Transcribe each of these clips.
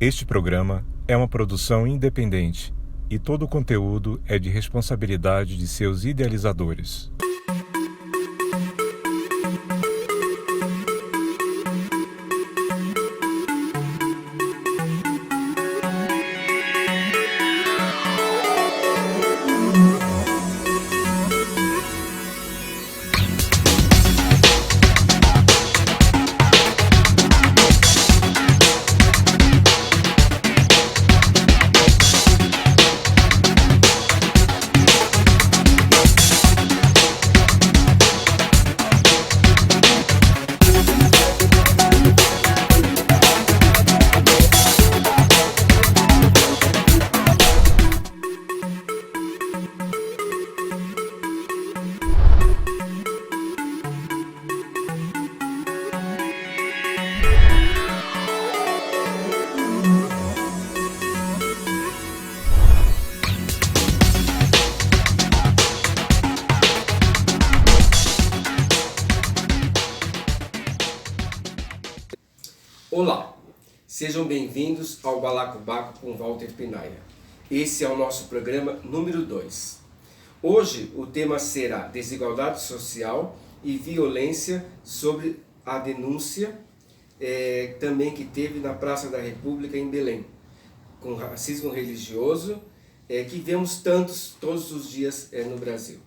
Este programa é uma produção independente e todo o conteúdo é de responsabilidade de seus idealizadores. Olá, sejam bem-vindos ao Balacobaco com Walter Pinaia. Esse é o nosso programa número 2. Hoje o tema será desigualdade social e violência sobre a denúncia também que teve na Praça da República em Belém, com racismo religioso que vemos todos os dias no Brasil.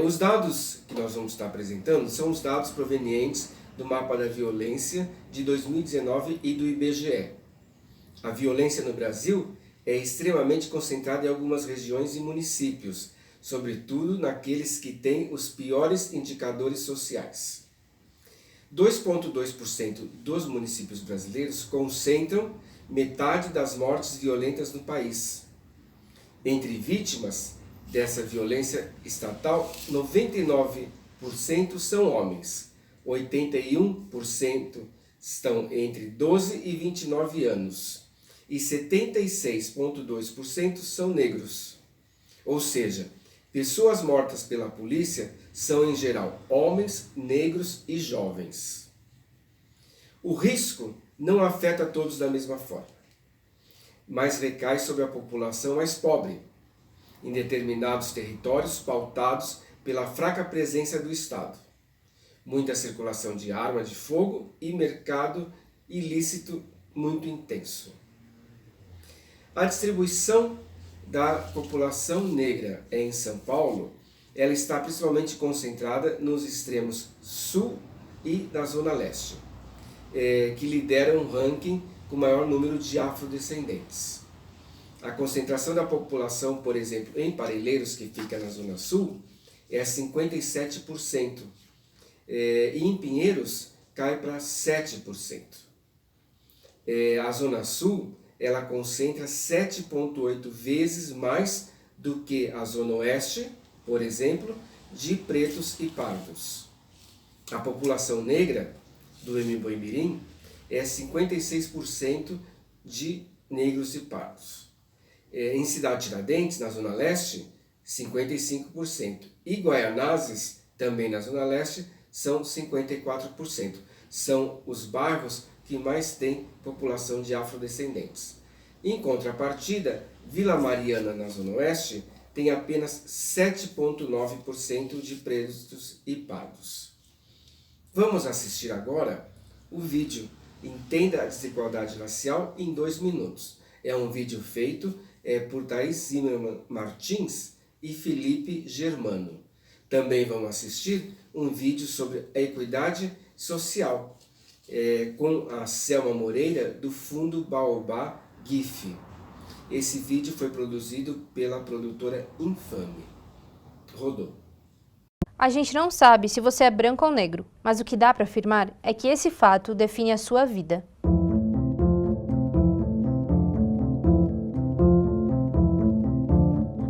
Os dados que nós vamos estar apresentando são os dados provenientes do Mapa da Violência de 2019 e do IBGE. A violência no Brasil é extremamente concentrada em algumas regiões e municípios, sobretudo naqueles que têm os piores indicadores sociais. 2,2% dos municípios brasileiros concentram metade das mortes violentas no país. Entre vítimas dessa violência estatal, 99% são homens. 81% estão entre 12 e 29 anos e 76,2% são negros. Ou seja, pessoas mortas pela polícia são em geral homens, negros e jovens. O risco não afeta todos da mesma forma, mas recai sobre a população mais pobre, em determinados territórios pautados pela fraca presença do Estado. Muita circulação de arma de fogo e mercado ilícito muito intenso. A distribuição da população negra em São Paulo, ela está principalmente concentrada nos extremos sul e na zona leste, que lideram um ranking com maior número de afrodescendentes. A concentração da população, por exemplo, em Parelheiros, que fica na zona sul, é 57%. E em Pinheiros cai para 7%. A Zona Sul ela concentra 7,8 vezes mais do que a Zona Oeste, por exemplo, de pretos e pardos. A população negra do Mboimirim é 56% de negros e pardos. Em Cidade Tiradentes, na Zona Leste, 55%. E Guaianazes, também na Zona Leste, são 54%. São os bairros que mais têm população de afrodescendentes. Em contrapartida, Vila Mariana, na Zona Oeste, tem apenas 7,9% de pretos e pardos. Vamos assistir agora o vídeo Entenda a Desigualdade Racial em 2 minutos. É um vídeo feito por Thaís Zimmermann Martins e Felipe Germano. Também vamos assistir um vídeo sobre a equidade social, com a Selma Moreira, do Fundo Baobá GIF. Esse vídeo foi produzido pela produtora Infame. Rodou. A gente não sabe se você é branco ou negro, mas o que dá para afirmar é que esse fato define a sua vida.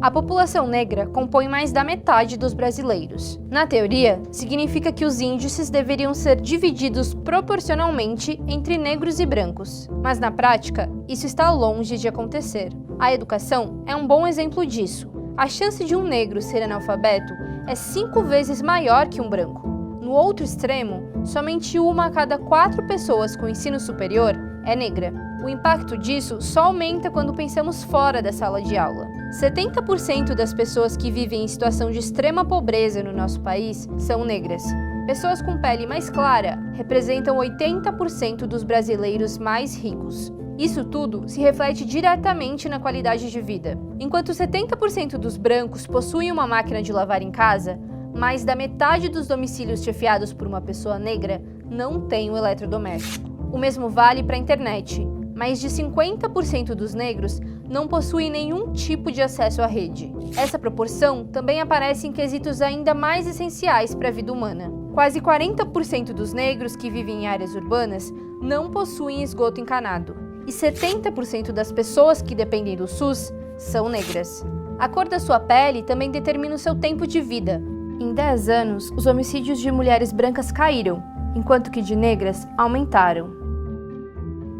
A população negra compõe mais da metade dos brasileiros. Na teoria, significa que os índices deveriam ser divididos proporcionalmente entre negros e brancos. Mas na prática, isso está longe de acontecer. A educação é um bom exemplo disso. A chance de um negro ser analfabeto é 5 vezes maior que um branco. No outro extremo, somente 1 a cada 4 pessoas com ensino superior é negra. O impacto disso só aumenta quando pensamos fora da sala de aula. 70% das pessoas que vivem em situação de extrema pobreza no nosso país são negras. Pessoas com pele mais clara representam 80% dos brasileiros mais ricos. Isso tudo se reflete diretamente na qualidade de vida. Enquanto 70% dos brancos possuem uma máquina de lavar em casa, mais da metade dos domicílios chefiados por uma pessoa negra não tem um eletrodoméstico. O mesmo vale para a internet. Mais de 50% dos negros não possuem nenhum tipo de acesso à rede. Essa proporção também aparece em quesitos ainda mais essenciais para a vida humana. Quase 40% dos negros que vivem em áreas urbanas não possuem esgoto encanado. E 70% das pessoas que dependem do SUS são negras. A cor da sua pele também determina o seu tempo de vida. Em 10 anos, os homicídios de mulheres brancas caíram, enquanto que de negras aumentaram.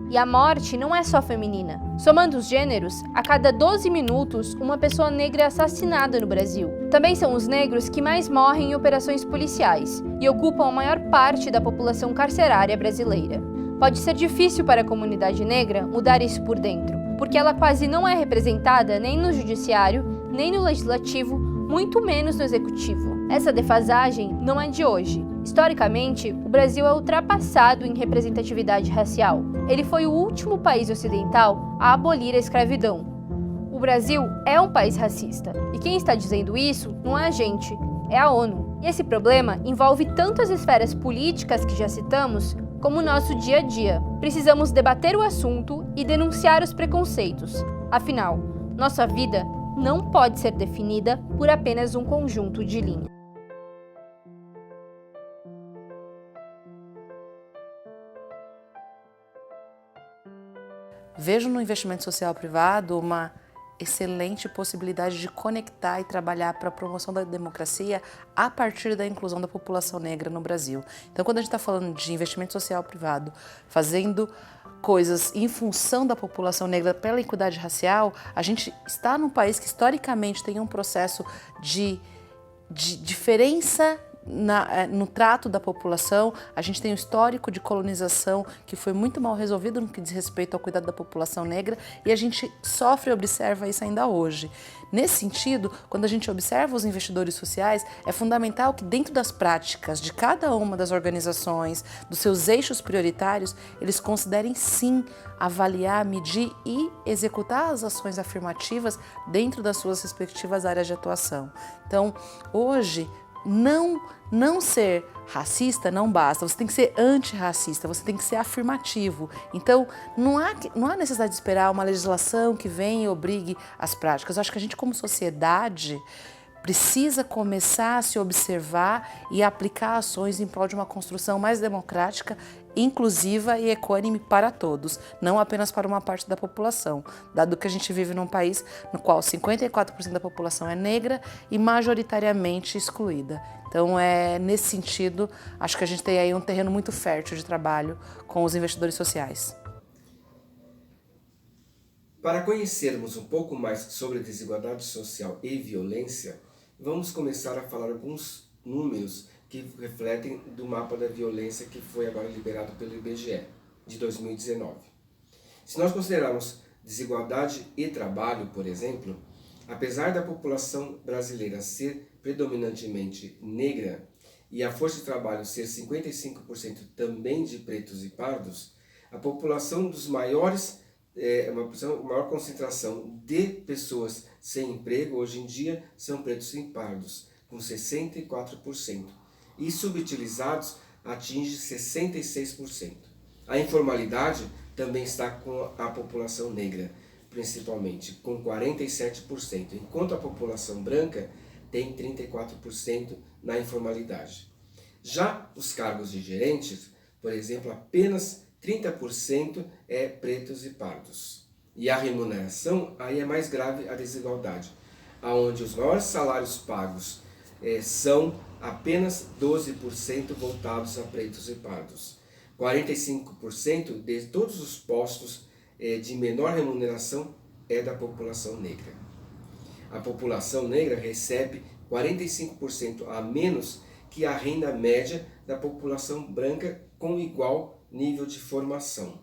E a morte não é só feminina. Somando os gêneros, a cada 12 minutos, uma pessoa negra é assassinada no Brasil. Também são os negros que mais morrem em operações policiais e ocupam a maior parte da população carcerária brasileira. Pode ser difícil para a comunidade negra mudar isso por dentro, porque ela quase não é representada nem no judiciário, nem no legislativo, muito menos no executivo. Essa defasagem não é de hoje. Historicamente, o Brasil é ultrapassado em representatividade racial. Ele foi o último país ocidental a abolir a escravidão. O Brasil é um país racista, e quem está dizendo isso não é a gente, é a ONU. E esse problema envolve tanto as esferas políticas que já citamos, como o nosso dia a dia. Precisamos debater o assunto e denunciar os preconceitos. Afinal, nossa vida não pode ser definida por apenas um conjunto de linhas. Vejo no investimento social privado uma excelente possibilidade de conectar e trabalhar para a promoção da democracia a partir da inclusão da população negra no Brasil. Então, quando a gente está falando de investimento social privado, fazendo coisas em função da população negra pela equidade racial, a gente está num país que historicamente tem um processo de diferença no trato da população. A gente tem um histórico de colonização que foi muito mal resolvido no que diz respeito ao cuidado da população negra e a gente sofre e observa isso ainda hoje. Nesse sentido, quando a gente observa os investidores sociais, é fundamental que dentro das práticas de cada uma das organizações, dos seus eixos prioritários, eles considerem sim avaliar, medir e executar as ações afirmativas dentro das suas respectivas áreas de atuação. Então, hoje, não ser racista não basta, você tem que ser antirracista, você tem que ser afirmativo. Então, não há necessidade de esperar uma legislação que venha e obrigue as práticas. Eu acho que a gente, como sociedade, precisa começar a se observar e aplicar ações em prol de uma construção mais democrática, inclusiva e equânime para todos, não apenas para uma parte da população, dado que a gente vive num país no qual 54% da população é negra e majoritariamente excluída. Então, nesse sentido, acho que a gente tem aí um terreno muito fértil de trabalho com os investidores sociais. Para conhecermos um pouco mais sobre desigualdade social e violência, vamos começar a falar alguns números que refletem do mapa da violência que foi agora liberado pelo IBGE, de 2019. Se nós considerarmos desigualdade e trabalho, por exemplo, apesar da população brasileira ser predominantemente negra e a força de trabalho ser 55% também de pretos e pardos, a população dos maiores maior concentração de pessoas sem emprego hoje em dia são pretos e pardos, com 64%, e subutilizados atinge 66%. A informalidade também está com a população negra, principalmente, com 47%, enquanto a população branca tem 34% na informalidade. Já os cargos de gerentes, por exemplo, apenas 30% é pretos e pardos. E a remuneração, aí é mais grave a desigualdade, onde os maiores salários pagos são apenas 12% voltados a pretos e pardos. 45% de todos os postos de menor remuneração é da população negra. A população negra recebe 45% a menos que a renda média da população branca com igual nível de formação.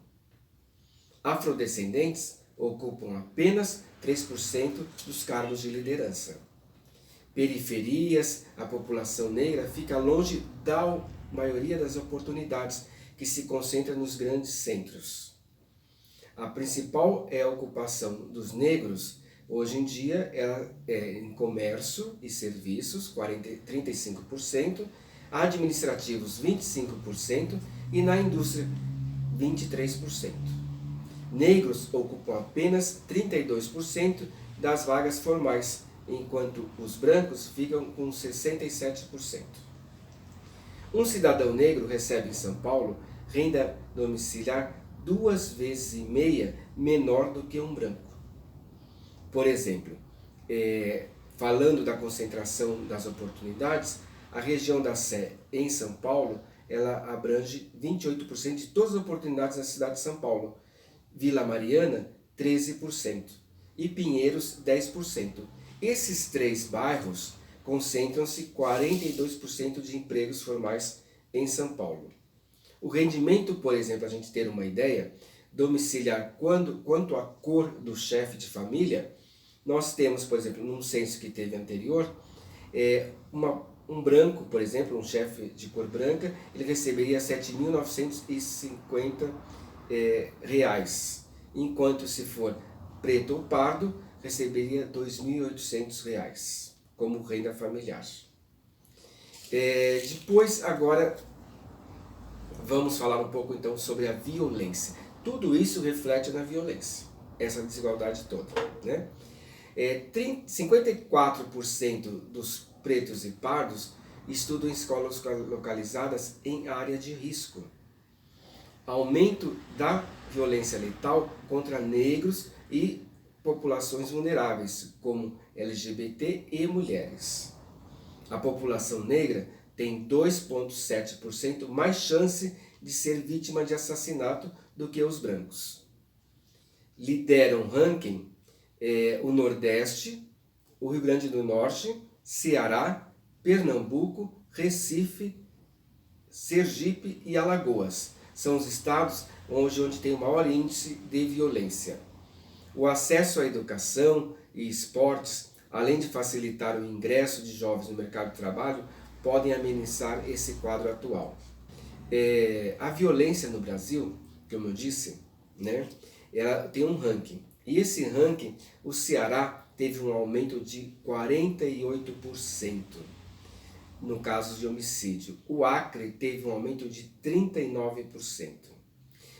Afrodescendentes ocupam apenas 3% dos cargos de liderança. Periferias, a população negra fica longe da maioria das oportunidades, que se concentra nos grandes centros. A principal ocupação dos negros, hoje em dia, é em comércio e serviços, 35%, administrativos, 25%, e na indústria, 23%. Negros ocupam apenas 32% das vagas formais, enquanto os brancos ficam com 67%. Um cidadão negro recebe em São Paulo renda domiciliar 2,5 vezes menor do que um branco. Por exemplo, falando da concentração das oportunidades, a região da Sé, em São Paulo, ela abrange 28% de todas as oportunidades na cidade de São Paulo. Vila Mariana, 13%. E Pinheiros, 10%. Esses 3 bairros concentram-se 42% de empregos formais em São Paulo. O rendimento, por exemplo, a gente ter uma ideia, domiciliar quanto à cor do chefe de família, nós temos, por exemplo, num censo que teve anterior, um branco, por exemplo, um chefe de cor branca, ele receberia R$ 7.950, enquanto se for preto ou pardo, receberia R$ 2.800 como renda familiar. Depois, agora, vamos falar um pouco então sobre a violência. Tudo isso reflete na violência, essa desigualdade toda, né? 54% dos pretos e pardos estudam em escolas localizadas em área de risco. Aumento da violência letal contra negros e populações vulneráveis, como LGBT e mulheres. A população negra tem 2,7% mais chance de ser vítima de assassinato do que os brancos. Lideram o ranking o Nordeste, o Rio Grande do Norte, Ceará, Pernambuco, Recife, Sergipe e Alagoas. São os estados onde tem o maior índice de violência. O acesso à educação e esportes, além de facilitar o ingresso de jovens no mercado de trabalho, podem amenizar esse quadro atual. A violência no Brasil, como eu disse, né, ela tem um ranking. E esse ranking, o Ceará teve um aumento de 48% no caso de homicídio. O Acre teve um aumento de 39%.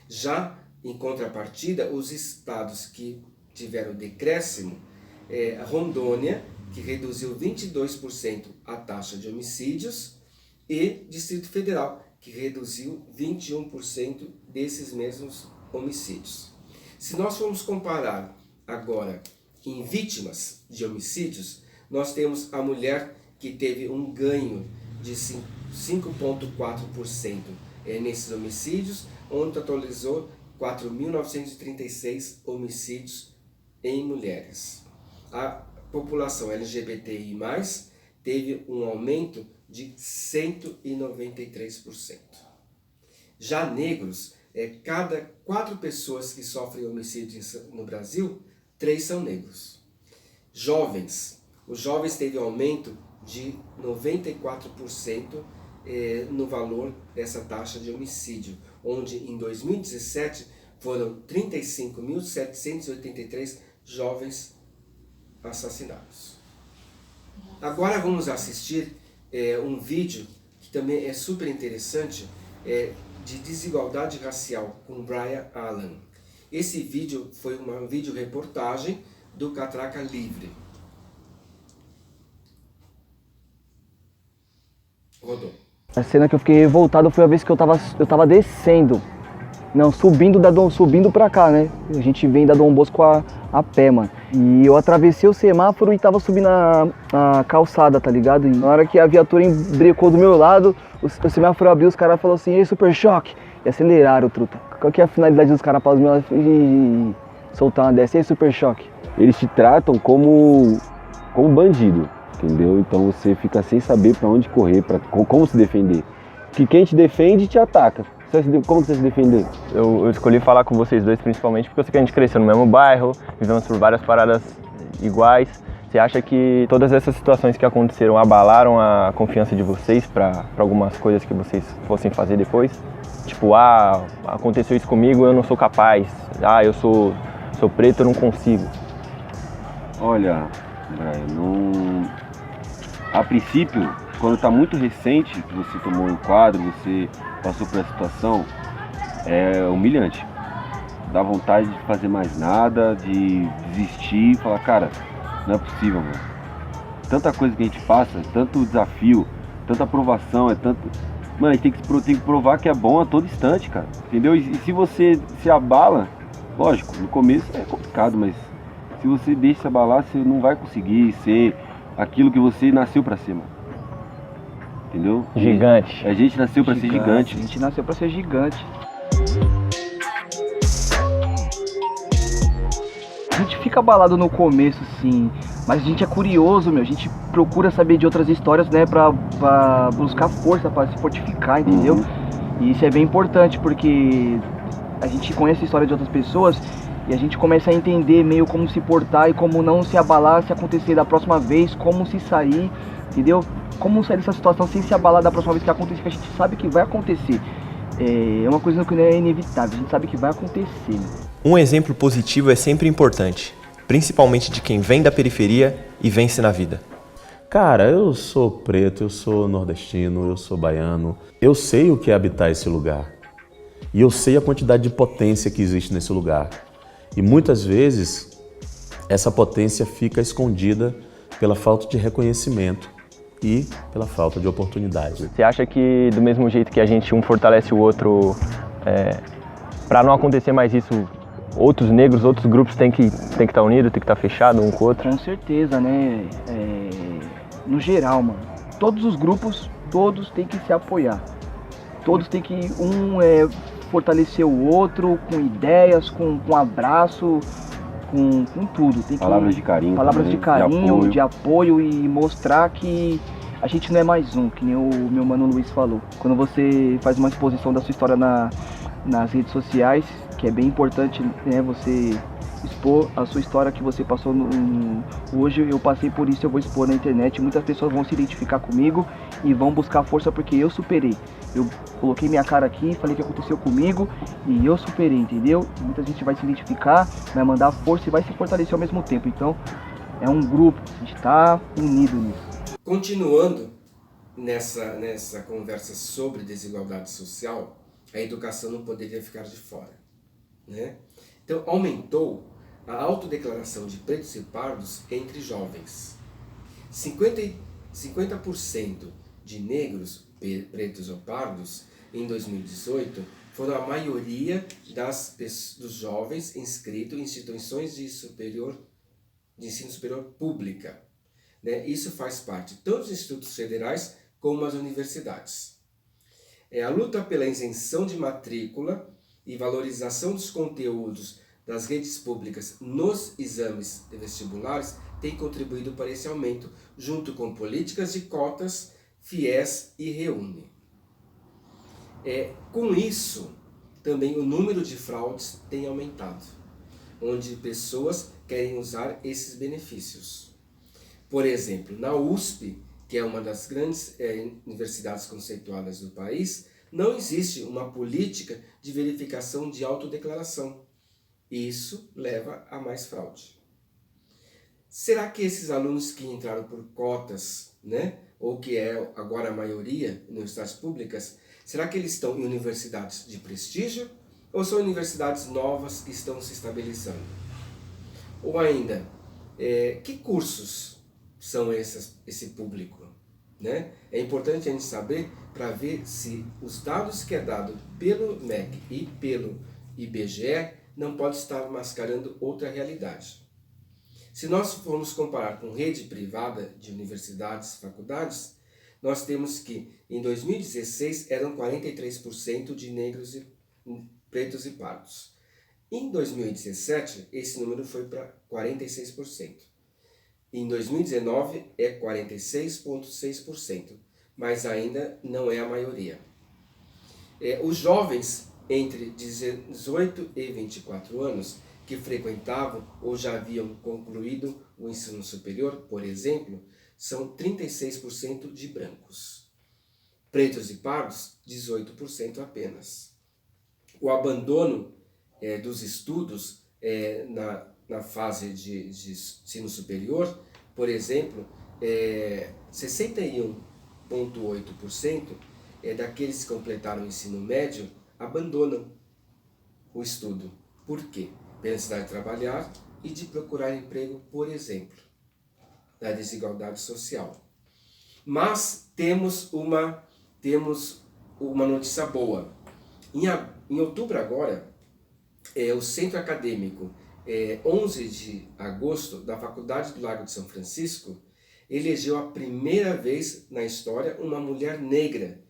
Já, em contrapartida, os estados que tiveram decréscimo, Rondônia, que reduziu 22% a taxa de homicídios, e Distrito Federal, que reduziu 21% desses mesmos homicídios. Se nós formos comparar agora em vítimas de homicídios, nós temos a mulher que teve um ganho de 5,4% nesses homicídios, onde totalizou 4.936 homicídios em mulheres. A população LGBTI+, teve um aumento de 193%. Já negros, cada 4 pessoas que sofrem homicídio no Brasil, 3 são negros. Jovens, os jovens teve um aumento de 94% no valor dessa taxa de homicídio, onde em 2017 foram 35.783 jovens assassinados. Agora vamos assistir um vídeo que também é super interessante, de desigualdade racial, com Brian Allen. Esse vídeo foi uma vídeo-reportagem do Catraca Livre. Rodou. A cena que eu fiquei revoltado foi a vez que eu tava descendo. Não, subindo pra cá, né? A gente vem da Dom Bosco a pé, mano. E eu atravessei o semáforo e tava subindo a calçada, tá ligado? E na hora que a viatura embrecou do meu lado, o semáforo abriu, os caras falaram assim, ei, Super Choque! E aceleraram, truta. Qual que é a finalidade dos caras para os meus e soltar uma dessa? Ei, Super Choque! Eles te tratam como bandido, entendeu? Então você fica sem saber pra onde correr, como se defender. Que quem te defende te ataca. Como você se defendeu? Eu escolhi falar com vocês dois principalmente porque eu sei que a gente cresceu no mesmo bairro, vivemos por várias paradas iguais. Você acha que todas essas situações que aconteceram abalaram a confiança de vocês para algumas coisas que vocês fossem fazer depois? Tipo, aconteceu isso comigo, eu não sou capaz. Eu sou preto, eu não consigo. Olha, Brian, a princípio, quando está muito recente, que você tomou um quadro, você passou por essa situação, é humilhante. Dá vontade de fazer mais nada, de desistir e falar, cara, não é possível, mano. Tanta coisa que a gente passa, tanto desafio, tanta aprovação, Mano, a gente tem que provar que é bom a todo instante, cara. Entendeu? E se você se abala, lógico, no começo é complicado, mas se você deixa se abalar, você não vai conseguir ser aquilo que você nasceu pra ser, mano. Entendeu? Gigante. A gente nasceu pra ser gigante. A gente nasceu pra ser gigante. A gente fica abalado no começo, sim, mas a gente é curioso, meu. A gente procura saber de outras histórias, né, pra buscar força, pra se fortificar, entendeu? E isso é bem importante, porque a gente conhece a história de outras pessoas e a gente começa a entender meio como se portar e como não se abalar se acontecer da próxima vez, como se sair, entendeu? Como sair dessa situação sem se abalar da próxima vez que acontecer, que a gente sabe que vai acontecer. É uma coisa que não é inevitável, a gente sabe que vai acontecer. Um exemplo positivo é sempre importante, principalmente de quem vem da periferia e vence na vida. Cara, eu sou preto, eu sou nordestino, eu sou baiano. Eu sei o que é habitar esse lugar. E eu sei a quantidade de potência que existe nesse lugar. E muitas vezes, essa potência fica escondida pela falta de reconhecimento e pela falta de oportunidade. Você acha que do mesmo jeito que a gente um fortalece o outro, para não acontecer mais isso, outros negros, outros grupos têm que estar unidos, tem que estar fechado um com o outro? Com certeza, né? No geral, mano, todos os grupos, todos têm que se apoiar. Todos têm que fortalecer o outro com ideias, com abraço, com tudo. Tem que, palavras de carinho, palavras também, de carinho, de apoio e mostrar que a gente não é mais um, que nem o meu mano Luiz falou. Quando você faz uma exposição da sua história nas redes sociais, que é bem importante, né, você expor a sua história que você passou hoje eu passei por isso, eu vou expor na internet, muitas pessoas vão se identificar comigo e vão buscar força porque eu superei. Eu coloquei minha cara aqui, falei o que aconteceu comigo e eu superei, entendeu? Muita gente vai se identificar, vai mandar força e vai se fortalecer ao mesmo tempo. Então, é um grupo, a gente tá unido nisso. Continuando nessa conversa sobre desigualdade social, a educação não poderia ficar de fora, né? Então, aumentou a autodeclaração de pretos e pardos entre jovens. 50% de negros, pretos ou pardos, em 2018, foram a maioria dos jovens inscritos em instituições de ensino superior pública, né? Isso faz parte tanto dos institutos federais como as universidades. A luta pela isenção de matrícula e valorização dos conteúdos das redes públicas nos exames vestibulares tem contribuído para esse aumento, junto com políticas de cotas, FIES e REUNE. Com isso, também o número de fraudes tem aumentado, onde pessoas querem usar esses benefícios. Por exemplo, na USP, que é uma das grandes universidades conceituadas do país, não existe uma política de verificação de autodeclaração. Isso leva a mais fraude. Será que esses alunos que entraram por cotas, né, ou que é agora a maioria em universidades públicas, será que eles estão em universidades de prestígio ou são universidades novas que estão se estabilizando? Ou ainda, que cursos são esse público? Né? É importante a gente saber para ver se os dados que é dado pelo MEC e pelo IBGE não pode estar mascarando outra realidade. Se nós formos comparar com rede privada de universidades e faculdades, nós temos que em 2016 eram 43% de negros, pretos e pardos. Em 2017, esse número foi para 46%. Em 2019 é 46,6%, mas ainda não é a maioria. Os jovens entre 18 e 24 anos que frequentavam ou já haviam concluído o ensino superior, por exemplo, são 36% de brancos. Pretos e pardos, 18% apenas. O abandono dos estudos na fase de ensino superior, por exemplo, 61,8% daqueles que completaram o ensino médio abandonam o estudo. Por quê? Pela necessidade de trabalhar e de procurar emprego, por exemplo, da desigualdade social. Mas temos uma notícia boa. Em outubro agora, o Centro Acadêmico 11 de agosto da Faculdade do Largo de São Francisco elegeu a primeira vez na história uma mulher negra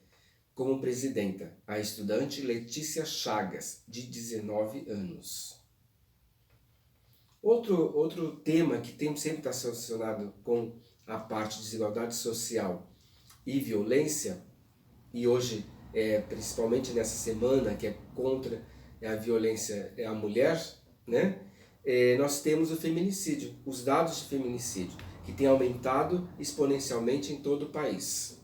como presidenta, a estudante Letícia Chagas, de 19 anos. Outro tema que sempre está relacionado com a parte de desigualdade social e violência, e hoje, principalmente nessa semana que é contra a violência à mulher, né? Nós temos o feminicídio, os dados de feminicídio, que tem aumentado exponencialmente em todo o país.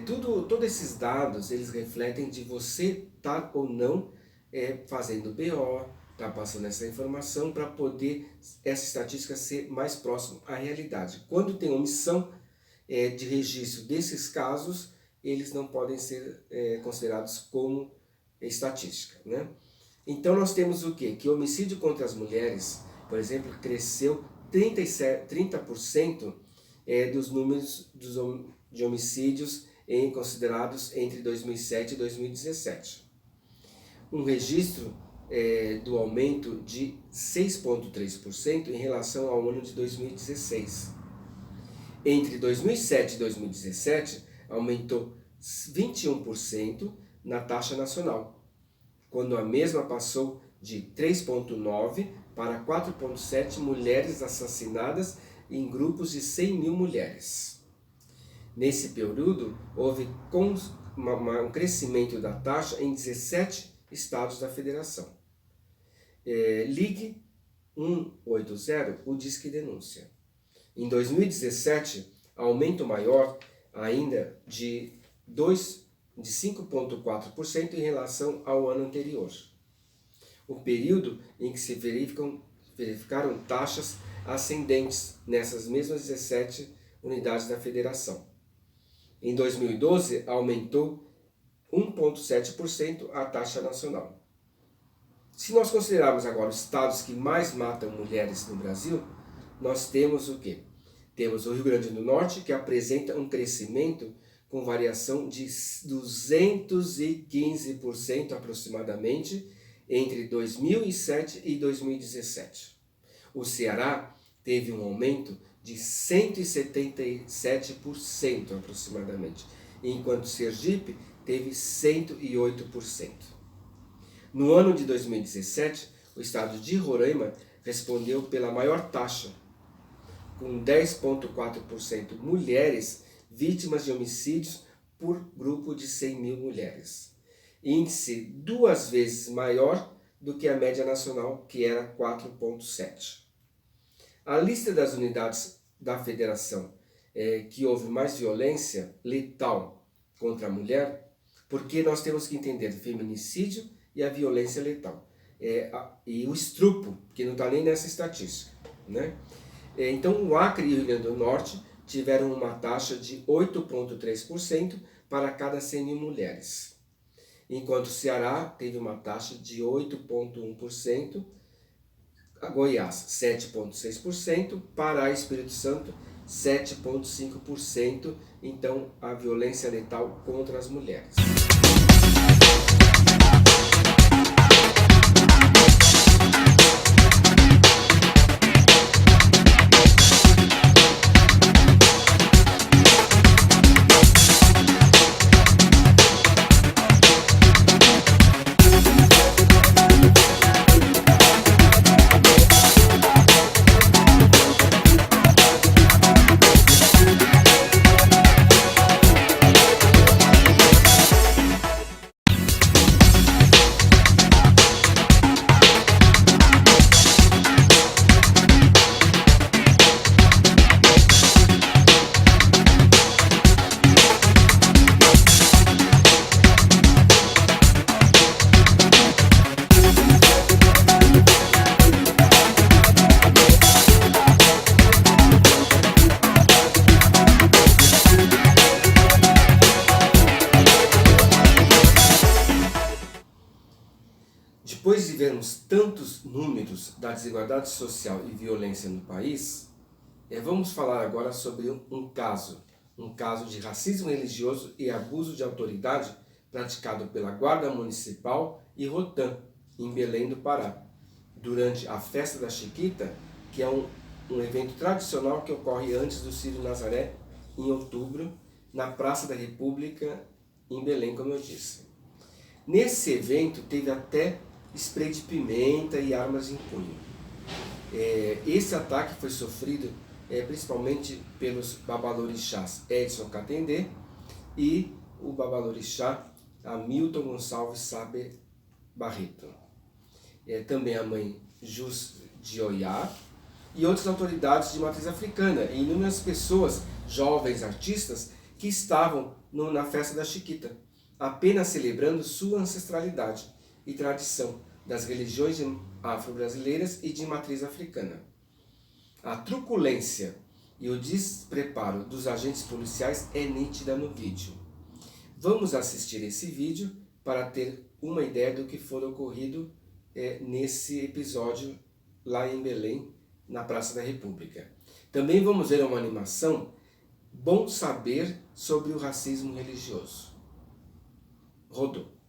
Todos esses dados, eles refletem de você estar ou não fazendo BO, tá passando essa informação para poder essa estatística ser mais próxima à realidade. Quando tem omissão de registro desses casos, eles não podem ser considerados como estatística, né? Então nós temos o quê? Que o homicídio contra as mulheres, por exemplo, cresceu 30% dos números de homicídios considerados entre 2007 e 2017. Um registro do aumento de 6,3% em relação ao ano de 2016. Entre 2007 e 2017, aumentou 21% na taxa nacional, quando a mesma passou de 3,9 para 4,7 mulheres assassinadas em grupos de 100 mil mulheres. Nesse período, houve um crescimento da taxa em 17 estados da federação. Ligue 180, o Disque Denúncia. Em 2017, aumento maior ainda de 5,4% em relação ao ano anterior. O período em que se verificaram taxas ascendentes nessas mesmas 17 unidades da federação. Em 2012, aumentou 1,7% a taxa nacional. Se nós considerarmos agora os estados que mais matam mulheres no Brasil, nós temos o quê? Temos o Rio Grande do Norte, que apresenta um crescimento com variação de 215% aproximadamente entre 2007 e 2017. O Ceará teve um aumento de 177% aproximadamente, enquanto Sergipe teve 108%. No ano de 2017, o estado de Roraima respondeu pela maior taxa, com 10,4% mulheres vítimas de homicídios por grupo de 100 mil mulheres. Índice 2 vezes maior do que a média nacional, que era 4,7. A lista das unidades da federação que houve mais violência letal contra a mulher, porque nós temos que entender o feminicídio e a violência letal. E o estupro, que não está nem nessa estatística, né? Então, o Acre e o Rio Grande do Norte tiveram uma taxa de 8,3% para cada 100 mil mulheres, enquanto o Ceará teve uma taxa de 8,1%, Goiás 7,6%, Pará e Espírito Santo 7,5%, então a violência letal contra as mulheres. depois de vermos tantos números da desigualdade social e violência no país, vamos falar agora sobre um caso de racismo religioso e abuso de autoridade praticado pela Guarda Municipal e Rotan, em Belém do Pará, durante a Festa da Chiquita, que é um evento tradicional que ocorre antes do Círio Nazaré, em outubro, na Praça da República, em Belém, como eu disse. Nesse evento teve até spray de pimenta e armas em punho. Esse ataque foi sofrido principalmente pelos babalorixás Edson Catendê e o babalorixá Hamilton Gonçalves Saber Barreto. Também a mãe Jus de Oiá e outras autoridades de matriz africana e inúmeras pessoas, jovens artistas, que estavam na Festa da Chiquita, apenas celebrando sua ancestralidade e tradição das religiões afro-brasileiras e de matriz africana. A truculência e o despreparo dos agentes policiais é nítida no vídeo. Vamos assistir esse vídeo para ter uma ideia do que foi ocorrido nesse episódio lá em Belém, na Praça da República. Também vamos ver uma animação, Bom Saber sobre o Racismo Religioso. Rodou.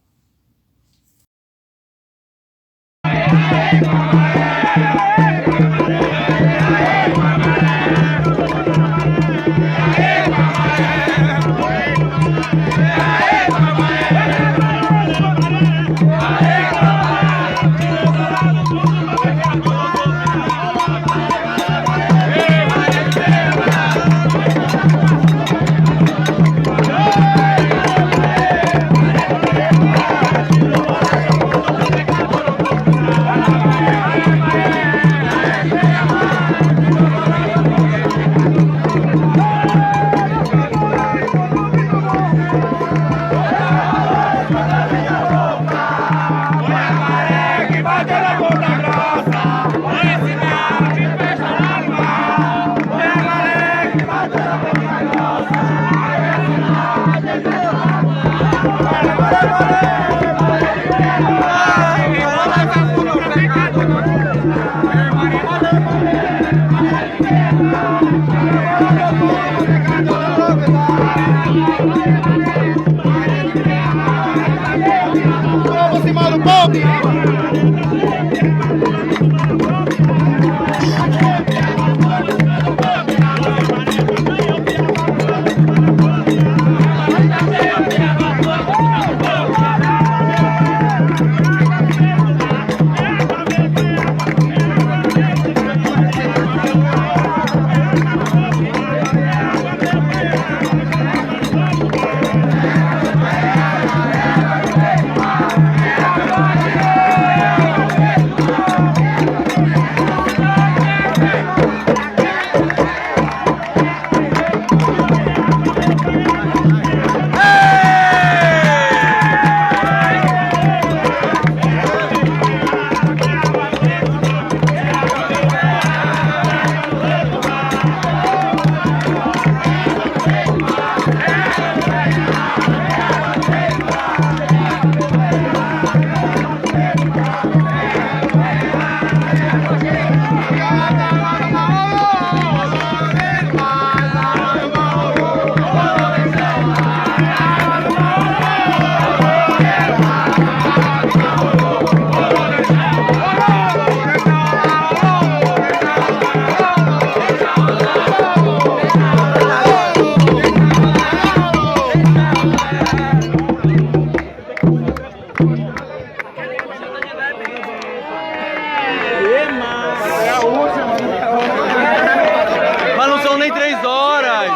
Mas não são nem 3 horas.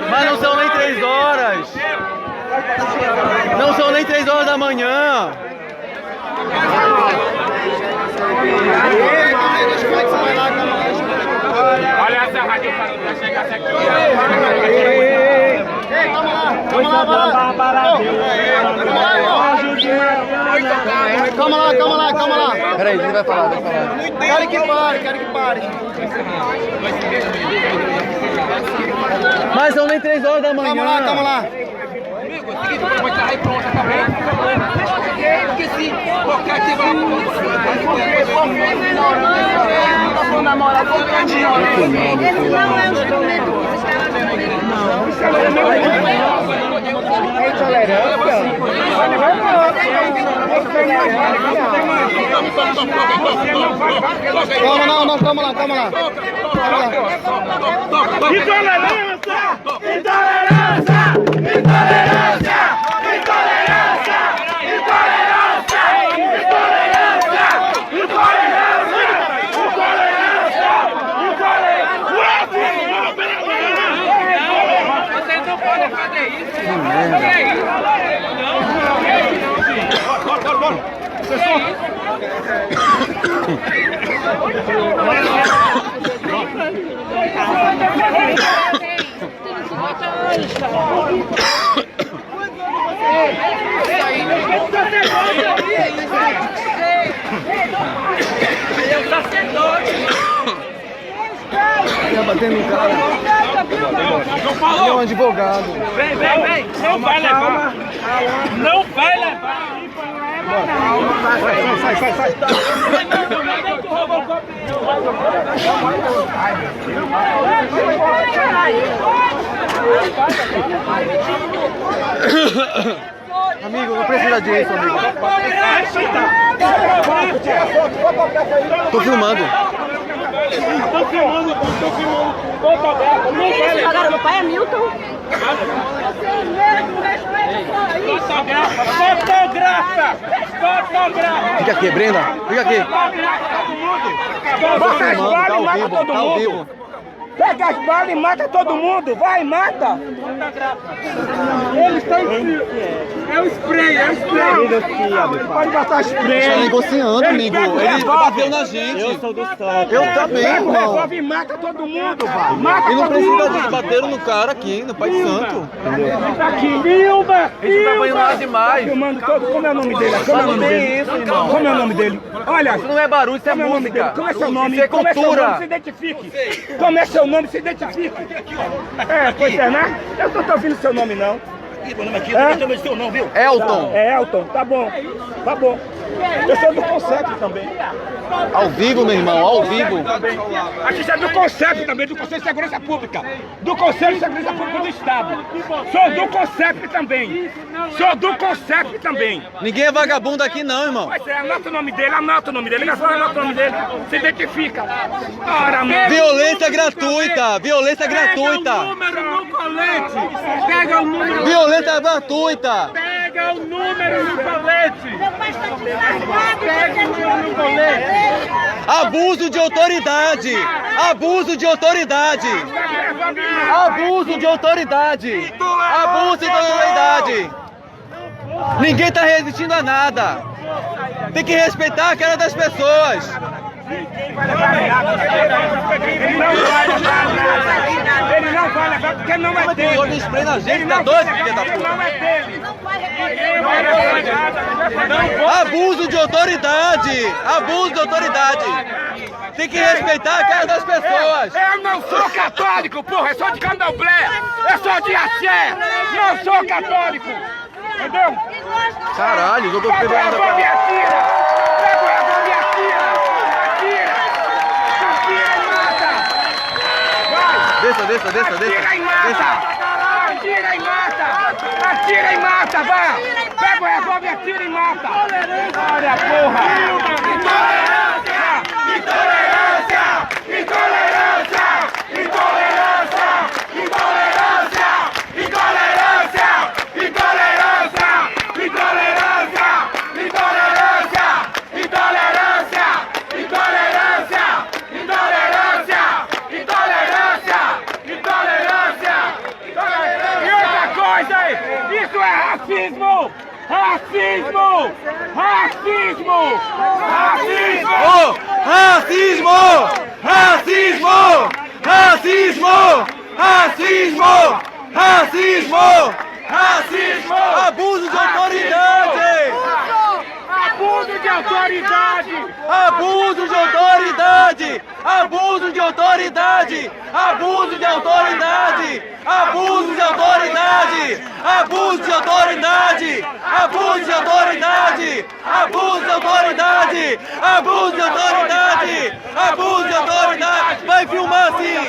Mas não são nem 3 horas. Não são nem 3 horas da manhã. Olha essa rádio para chegar até aqui. Calma lá. Peraí, ele vai falar. Quero que pare. Mas são nem 3 horas da manhã. Calma lá. Vai estar aí pronto, acabou. Porque se qualquer tipo de namorado, ele não é um instrumento que vocês querem aprender. Não, é intolerância. Calma lá. Intolerância! Vocês não podem fazer isso. Bora. Tá batendo no cara. É um advogado. Vem. Não vai levar. Não vai levar. Sai. Amigo, não precisa disso, amigo. Tô filmando. Esse pagaram do pai é Milton. Fotografa! Fica aqui, Brenda. Fica aqui. Tô filmando, tá ao vivo. Pega as balas e mata todo mundo. Vai, mata. Eles estão... É o spray. Pode botar spray. Tá negociando, amigo. Ele bateu na gente. Eu sou do Estado. Eu também, irmão. Resolve e mata todo mundo, vai. Mata todo mundo. E não precisa disso. Bateram no cara aqui, no Pai Santo. Aqui, Vilma. Isso tá banhando lá demais. Filmando todo. Como é o nome dele? Como é o nome dele? Olha. Isso não é barulho, isso é música. Como é seu nome? Isso é cultura. Se identifique. Como é seu nome? Se identifique. Pois é, né? Eu não tô ouvindo seu nome, não. Meu nome aqui, não tô seu nome, viu? Elton. É Elton, tá bom. Eu sou do Concept também. Ao vivo, meu irmão, ao vivo. Aqui você é do Concept também, do Conselho de Segurança Pública. Do Conselho de Segurança Pública do Estado. Sou do Concept também. Ninguém é vagabundo aqui não, irmão. Pois é, anota o nome dele. Anota o nome dele. Se identifica. Ora, violência gratuita. Pega o número no colete. Pega o número. Violência gratuita. Pega o número no colete. Meu pai está te largando. Pega o número no colete. Abuso de autoridade. Ninguém tá resistindo a nada. Tem que respeitar a cara das pessoas. Ele não vai levar porque não é dele. Ele spray na gente, tá doido, filho da puta? Não é dele. Abuso de autoridade. Tem que respeitar a cara das pessoas. Eu não sou católico, porra. Eu sou de candomblé. Eu sou de axé. Não sou católico. Entendeu? Caralho, jogou pedro na cara. Pega o revólver e atira. Atira e mata. Vai. Desça. Atira e mata, vai. Pega o revólver e atira e mata. Olha, porra. Isso é racismo! Abuso de autoridade! Abuso de autoridade! Abuso de autoridade! Abuso de autoridade! Abuso de autoridade! Abuso de autoridade! Vai filmar assim!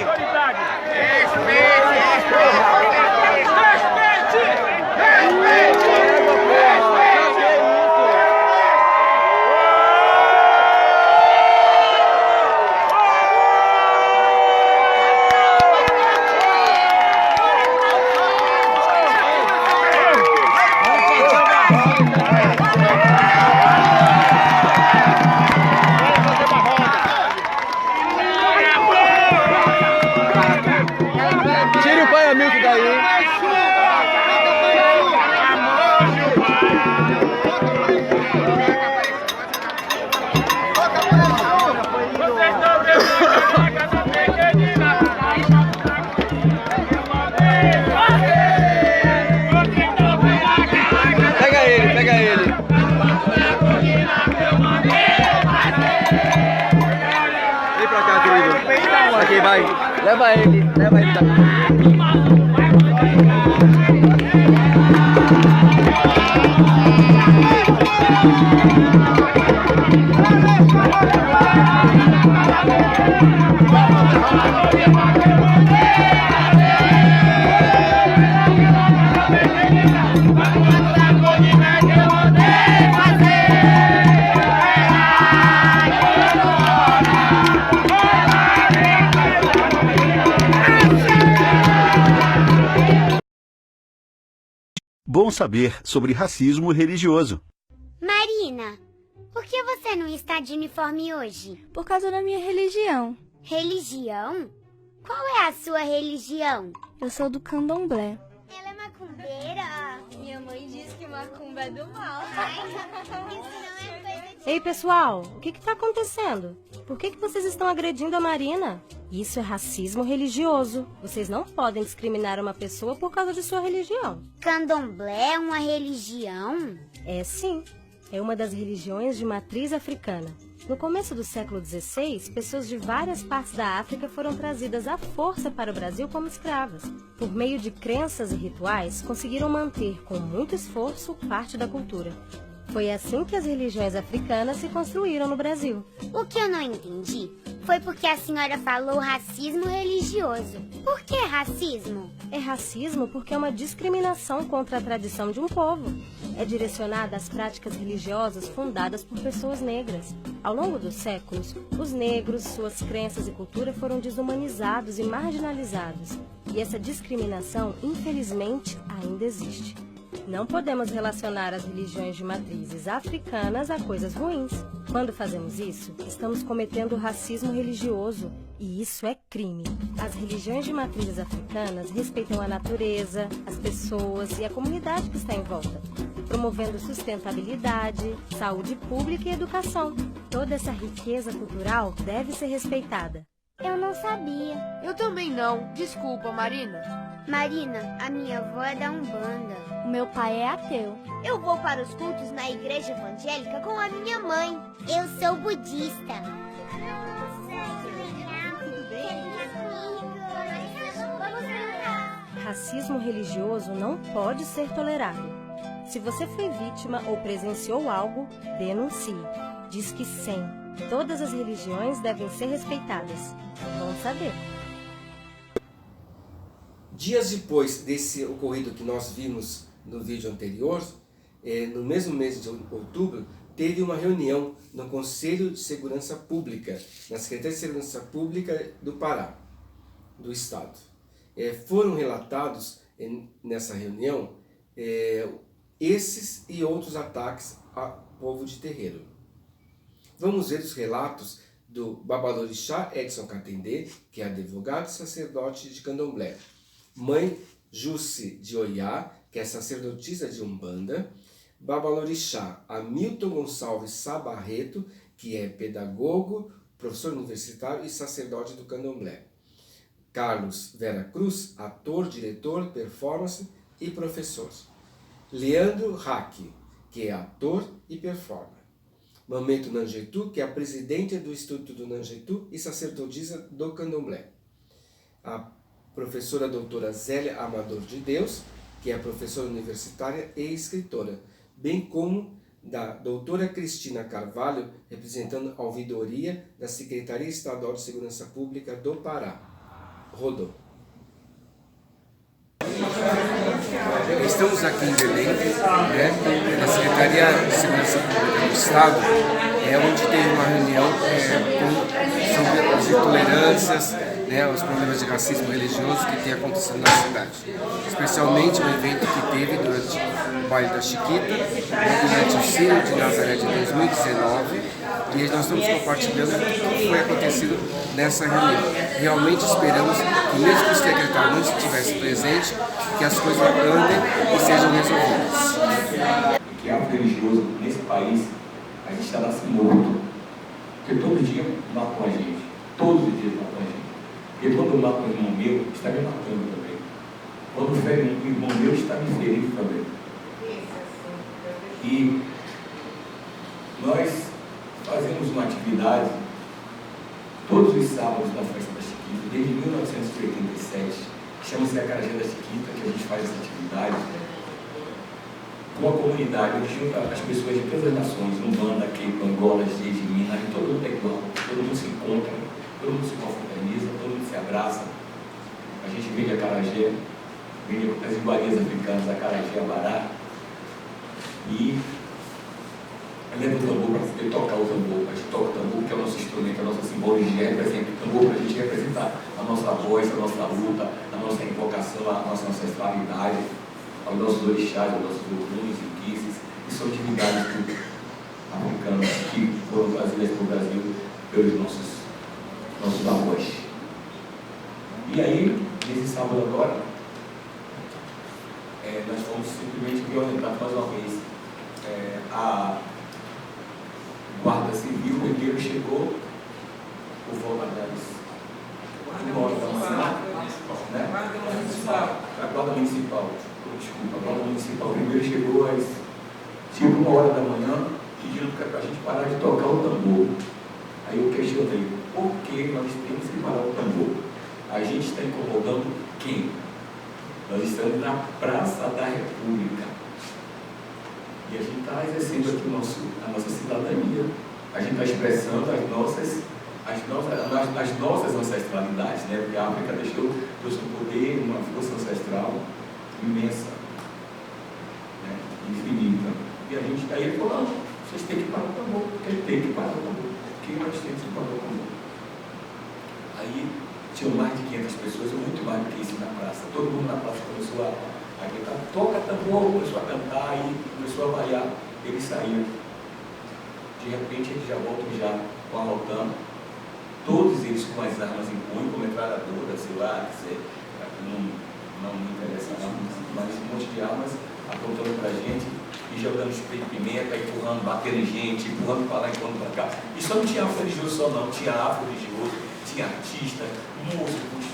Tire o pai amigo daí. Pega ele, pega ele. Vem pra cá, querido. Aqui, vai. Leva ele daqui. Bom saber sobre racismo religioso. Marina, por que você não está de uniforme hoje? Por causa da minha religião. Religião? Qual é a sua religião? Eu sou do candomblé. Ela é macumbeira? Minha mãe diz que macumba é do mal. Isso não é coisa de... Ei, pessoal, o que está acontecendo? Por que vocês estão agredindo a Marina? Isso é racismo religioso. Vocês não podem discriminar uma pessoa por causa de sua religião. Candomblé é uma religião? É sim. É uma das religiões de matriz africana. No começo do século XVI, pessoas de várias partes da África foram trazidas à força para o Brasil como escravas. Por meio de crenças e rituais, conseguiram manter com muito esforço parte da cultura. Foi assim que as religiões africanas se construíram no Brasil. O que eu não entendi foi porque a senhora falou racismo religioso. Por que racismo? É racismo porque é uma discriminação contra a tradição de um povo. É direcionada às práticas religiosas fundadas por pessoas negras. Ao longo dos séculos, os negros, suas crenças e cultura foram desumanizados e marginalizados. E essa discriminação, infelizmente, ainda existe. Não podemos relacionar as religiões de matrizes africanas a coisas ruins. Quando fazemos isso, estamos cometendo racismo religioso, e isso é crime. As religiões de matrizes africanas respeitam a natureza, as pessoas e a comunidade que está em volta, promovendo sustentabilidade, saúde pública e educação. Toda essa riqueza cultural deve ser respeitada. Eu não sabia. Eu também não. Desculpa, Marina. Marina, a minha avó é da Umbanda. O meu pai é ateu. Eu vou para os cultos na igreja evangélica com a minha mãe. Eu sou budista. Racismo religioso não pode ser tolerado. Se você foi vítima ou presenciou algo, denuncie. Disque 100. Todas as religiões devem ser respeitadas. Bom saber. Dias depois desse ocorrido que nós vimos no vídeo anterior, no mesmo mês de outubro, teve uma reunião no Conselho de Segurança Pública, na Secretaria de Segurança Pública do Pará, do Estado. Foram relatados nessa reunião esses e outros ataques ao povo de terreiro. Vamos ver os relatos do Babalorixá Edson Catendê, que é advogado e sacerdote de Candomblé, mãe Jusce de Oiá, que é sacerdotisa de Umbanda, Babalorixá Hamilton Gonçalves Sabarreto, que é pedagogo, professor universitário e sacerdote do Candomblé, Carlos Vera Cruz, ator, diretor, performance e professor, Leandro Hack, que é ator e performer, Mameto Nanjetu, que é a presidente do Instituto do Nanjetu e sacerdotisa do Candomblé, a professora doutora Zélia Amador de Deus, que é professora universitária e escritora, bem como da doutora Cristina Carvalho, representando a ouvidoria da Secretaria Estadual de Segurança Pública do Pará. Rodou. Estamos aqui em Belém, na Secretaria de Segurança Pública do Estado, onde teve uma reunião sobre as intolerâncias, os problemas de racismo religioso que tem acontecido na cidade. Especialmente o evento que teve durante o baile da Chiquita, durante o Círio de Nazaré de 2019, e nós estamos compartilhando tudo que foi acontecido nessa reunião. Realmente esperamos que, mesmo que o secretário não estivesse presente, que as coisas andem e sejam resolvidas. Que é algo religioso nesse país, a gente está lá se morto. Porque todo dia matam a gente. Todos os dias matam a gente. Porque quando eu mato um irmão meu, está me matando também. Quando fere um irmão meu, está me ferindo também. E nós fazemos uma atividade todos os sábados na festa da Chiquita, desde 1987, chama-se Acarajé da Chiquita, que a gente faz essa atividade com a comunidade, onde junta as pessoas de todas as nações, Umbanda, Queipo, Angola, Jeje, Minas, todo mundo é igual, todo mundo se encontra, todo mundo se confraterniza, todo mundo se abraça. A gente vende acarajé, vende as iguarias africanas, acarajé, abará, e leva o tambor para poder tocar o tambor. A gente toca o tambor, que é o nosso instrumento, a nossa simbologia, representa o tambor para a gente representar a nossa voz, a nossa luta, a nossa invocação, a nossa ancestralidade, aos nossos orixás, aos nossos ocuns e quices, que são divindades africanas que foram trazidas para o Brasil pelos nossos avós. E aí, nesse sábado agora, nós fomos simplesmente violentados mais uma vez. A Guarda Civil primeiro chegou por volta das 1 hora da manhã, a Guarda Municipal, desculpa, a Guarda Municipal primeiro chegou às 1 hora da manhã, pedindo para a gente parar de tocar o tambor. Aí eu questionei, por que nós temos que parar o tambor? A gente está incomodando quem? Nós estamos na Praça da República. E a gente está exercendo aqui a nossa cidadania. A gente está expressando as nossas ancestralidades, né? Porque a África trouxe um poder, uma força ancestral imensa, né? Infinita. E a gente está aí falando, vocês têm que parar o tambor, porque ele tem que parar o tambor. Porque nós temos que parar o tambor. Aí tinham mais de 500 pessoas, muito mais do que isso na praça. Todo mundo na praça começou a gritar, toca tambor, começou a cantar e começou a variar. Eles saíram. De repente eles já voltam arrotando. Todos eles com as armas em punho, com metralhadora, sei lá, não me interessa não, mas um monte de armas apontando pra gente e jogando spray de pimenta, empurrando, batendo em gente, empurrando pra lá, empurrando pra cá. E só não tinha afro-religioso só não, tinha afro-religioso, tinha artistas, músicos,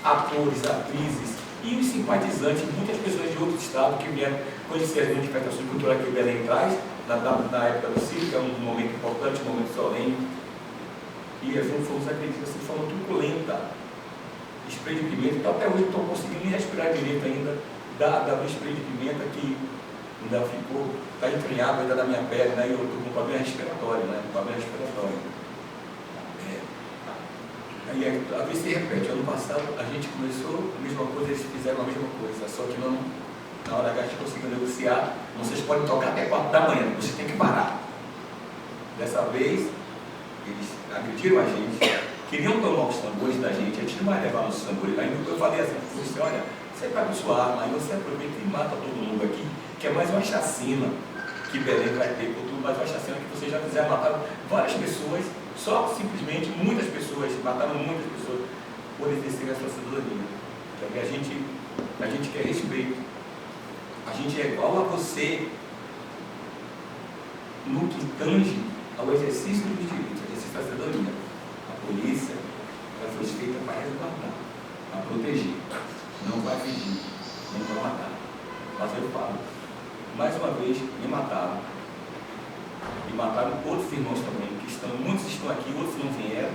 atores, atrizes, e os simpatizantes, muitas pessoas de outros estados que vieram conhecer as manifestações culturais que o Belém traz, na época do Círio, que é um momento importante, um momento solene. E a gente foi usando aqueles assim, de forma truculenta. Spray de pimenta, então até hoje não estou conseguindo nem respirar direito ainda da spray de pimenta que ainda está entranhado ainda na minha pele, né? E eu estou com problema respiratório, né? Problema respiratório. Aí a vez se repete, ano passado a gente começou a mesma coisa, eles fizeram a mesma coisa, só que não, na hora que a gente conseguiu negociar, vocês podem tocar até 4 da manhã, vocês têm que parar. Dessa vez, eles agrediram a gente, queriam tomar os tambores da gente, a gente não vai levar nossos tambores. Aí eu falei assim, olha, você pega sua arma, aí você aproveita e mata todo mundo aqui, que é mais uma chacina que Belém vai ter, mais uma chacina que vocês já fizeram, mataram várias pessoas, só simplesmente muitas pessoas, mataram muitas pessoas por exercer a sua cidadania. Porque a gente quer respeito. A gente é igual a você no que tange ao exercício dos direitos, ao exercício da cidadania. A polícia, ela foi feita para resguardar, para proteger, não para fingir, não para matar. Mas eu falo, mais uma vez, me mataram. E mataram outros irmãos também, muitos estão aqui, outros não vieram,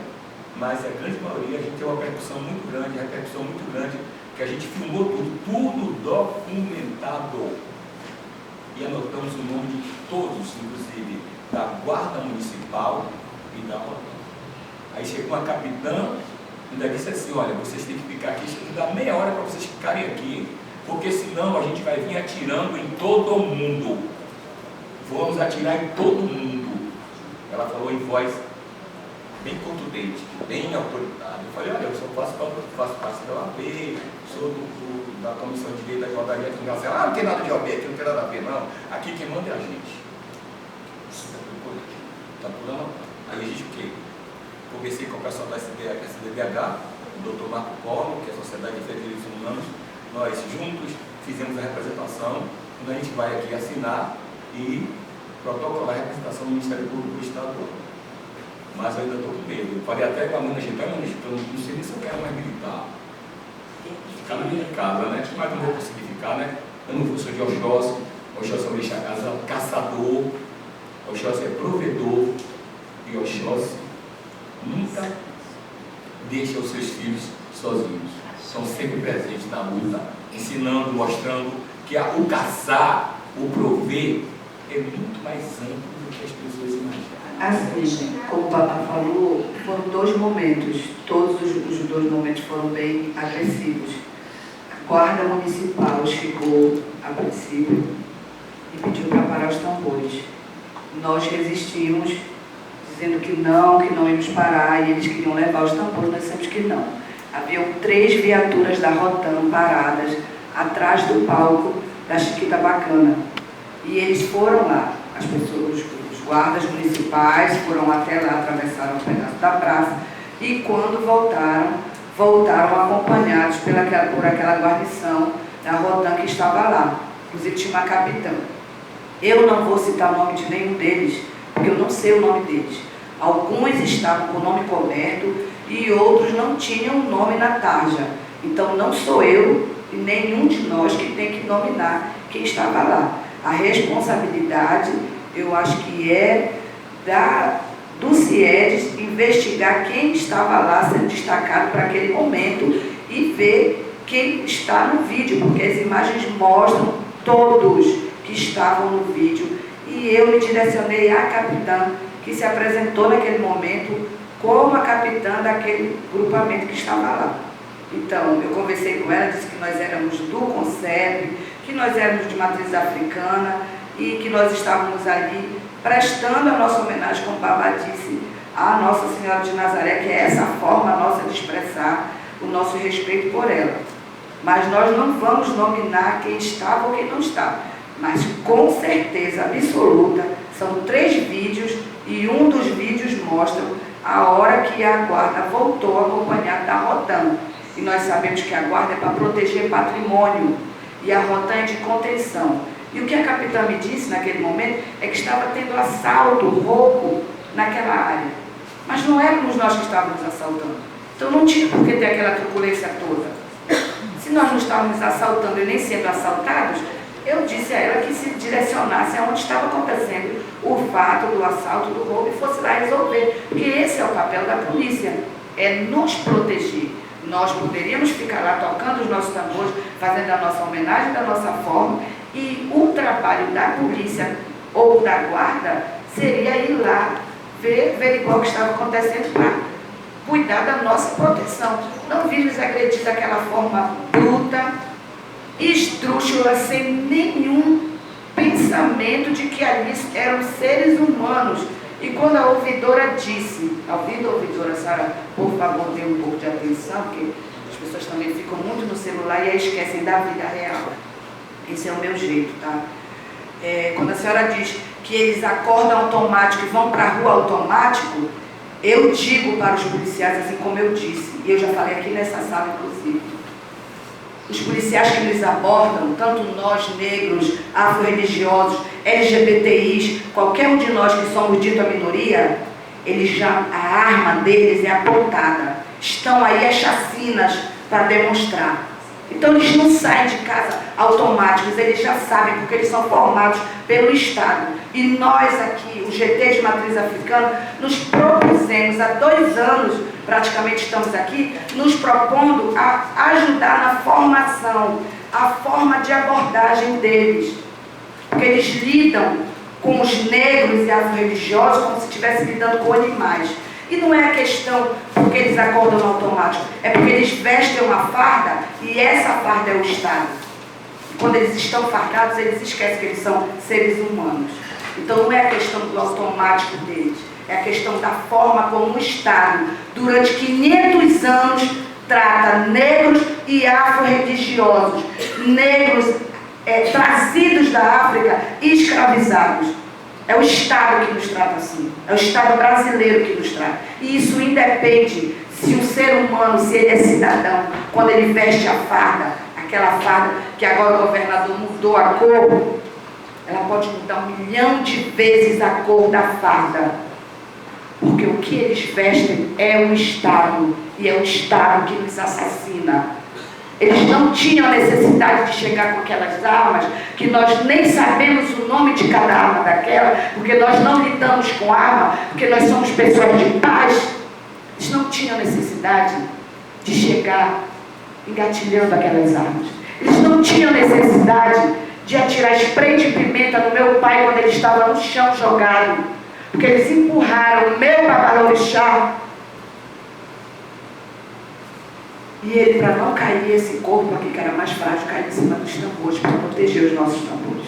mas a grande maioria a gente tem uma repercussão muito grande, que porque a gente filmou tudo documentado. E anotamos o nome de todos, inclusive da Guarda Municipal e da Rotan. Aí chegou uma capitã e ainda disse assim, olha, vocês têm que ficar aqui, isso aqui dá meia hora para vocês ficarem aqui, porque senão a gente vai vir atirando em todo mundo. Vamos atirar em todo mundo. Ela falou em voz bem contundente, bem autoritária. Eu falei, olha, eu só faço parte da OAB, sou da Comissão de Direito da Igualdade e Educação. Não tem nada de OAB aqui, não tem nada a ver, não. Aqui quem manda é a gente. Está tudo anotado. Aí a gente o quê? Conversei com o pessoal da SDDH, o Dr. Marco Polo, que é a Sociedade de Direitos Humanos. Nós juntos fizemos a representação, quando a gente vai aqui assinar e protocolar a representação do Ministério Público Estadual. Mas eu ainda estou com medo. Eu falei até com a Mana Gitana, eu não sei nem se eu quero mais militar. Ficar na minha casa, né? Mas não vou conseguir ficar, né? Eu não sou de Oxóssi, Oxóssi é um bicho caçador, Oxóssi é provedor, e Oxóssi nunca deixa os seus filhos sozinhos. São sempre presentes na luta, ensinando, mostrando que o caçar, o prover, é muito mais amplo do que as pessoas imaginam. Assim, como o Papá falou, foram 2 momentos. Todos os 2 momentos foram bem agressivos. A Guarda Municipal chegou a princípio e pediu para parar os tambores. Nós resistimos, dizendo que não íamos parar, e eles queriam levar os tambores, nós dissemos que não. Haviam 3 viaturas da Rotan paradas atrás do palco da Chiquita Bacana. E eles foram lá, as pessoas, os guardas municipais foram até lá, atravessaram um pedaço da praça, e quando voltaram acompanhados por aquela guarnição da Rotan que estava lá. Inclusive tinha uma capitã. Eu não vou citar o nome de nenhum deles, porque eu não sei o nome deles. Alguns estavam com o nome coberto e outros não tinham o nome na tarja. Então não sou eu e nenhum de nós que tem que nominar quem estava lá. A responsabilidade, eu acho que é do CIEDES investigar quem estava lá sendo destacado para aquele momento e ver quem está no vídeo, porque as imagens mostram todos que estavam no vídeo. E eu me direcionei à capitã, que se apresentou naquele momento como a capitã daquele grupamento que estava lá. Então, eu conversei com ela, disse que nós éramos do CONSEB, que nós éramos de matriz africana e que nós estávamos ali prestando a nossa homenagem, como o Babá disse, à Nossa Senhora de Nazaré, que é essa forma nossa de expressar o nosso respeito por ela. Mas nós não vamos nominar quem estava ou quem não estava. Mas com certeza absoluta, são 3 vídeos e um dos vídeos mostra a hora que a guarda voltou acompanhada da Rotan. E nós sabemos que a guarda é para proteger patrimônio e a Rotan é de contenção. E o que a capitã me disse naquele momento é que estava tendo assalto, roubo naquela área. Mas não éramos nós que estávamos assaltando. Então não tinha por que ter aquela truculência toda. Se nós não estávamos assaltando e nem sendo assaltados, eu disse a ela que se direcionasse aonde estava acontecendo o fato do assalto, do roubo, e fosse lá resolver. Porque esse é o papel da polícia, é nos proteger. Nós poderíamos ficar lá tocando os nossos tambores, fazendo a nossa homenagem da nossa forma, e o trabalho da polícia ou da guarda seria ir lá, ver igual o que estava acontecendo para cuidar da nossa proteção. Não vir nos agredir daquela forma bruta, esdrúxula, sem nenhum pensamento de que ali eram seres humanos. E quando a ouvidora disse, a ouvidora, Sara, por favor, dê um pouco de atenção, porque as pessoas também ficam muito no celular e aí esquecem da vida real. Esse é o meu jeito, tá? Quando a senhora diz que eles acordam automático e vão para a rua automático, eu digo para os policiais, assim como eu disse, e eu já falei aqui nessa sala, inclusive, os policiais que nos abordam, tanto nós negros, afro-religiosos, LGBTIs, qualquer um de nós que somos dito a minoria, a arma deles é apontada. Estão aí as chacinas para demonstrar. Então eles não saem de casa automáticos, eles já sabem, porque eles são formados pelo Estado. E nós aqui, o GT de Matriz Africana, nos propusemos, há 2 anos, praticamente estamos aqui, nos propondo a ajudar na formação, a forma de abordagem deles. Porque eles lidam com os negros e afro-religiosos como se estivessem lidando com animais. E não é a questão porque eles acordam no automático, é porque eles vestem uma farda e essa farda é o Estado. E quando eles estão fardados, eles esquecem que eles são seres humanos. Então não é a questão do automático deles, é a questão da forma como o Estado, durante 500 anos, trata negros e afro-religiosos, negros trazidos da África e escravizados. É o Estado que nos trata assim, é o Estado brasileiro que nos trata. E isso independe se um ser humano, se ele é cidadão, quando ele veste a farda, aquela farda que agora o governador mudou a cor, ela pode mudar 1 milhão de vezes a cor da farda. Porque o que eles vestem é o Estado, e é o Estado que nos assassina. Eles não tinham necessidade de chegar com aquelas armas, que nós nem sabemos o nome de cada arma daquela, porque nós não lidamos com arma, porque nós somos pessoas de paz. Eles não tinham necessidade de chegar engatilhando aquelas armas. Eles não tinham necessidade de atirar spray de pimenta no meu pai quando ele estava no chão jogado, porque eles empurraram o meu babalorixá. E ele, para não cair esse corpo aqui, que era mais frágil, caiu em cima dos tambores, para proteger os nossos tambores.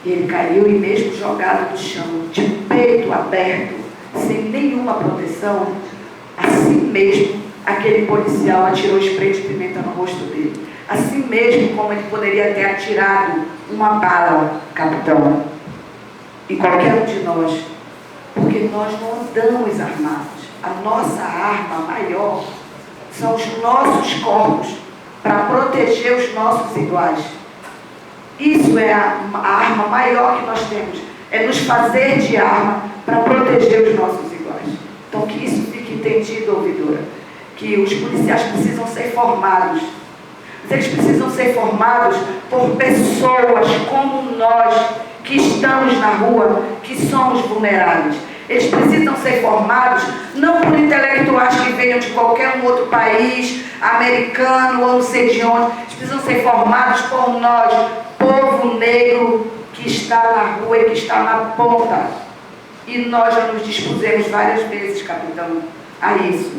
E ele caiu, e mesmo jogado no chão, de peito aberto, sem nenhuma proteção, assim mesmo, aquele policial atirou spray de pimenta no rosto dele. Assim mesmo como ele poderia ter atirado uma bala, capitão, em qualquer um de nós. Porque nós não andamos armados. A nossa arma maior são os nossos corpos, para proteger os nossos iguais. Isso é a arma maior que nós temos, é nos fazer de arma para proteger os nossos iguais. Então que isso fique entendido, ouvidora, que os policiais precisam ser formados, mas eles precisam ser formados por pessoas como nós, que estamos na rua, que somos vulneráveis. Eles precisam ser formados não por intelectuais que venham de qualquer um outro país, americano ou não sei de onde. Eles precisam ser formados por nós, povo negro que está na rua e que está na ponta. E nós já nos dispusemos várias vezes, capitão, a isso.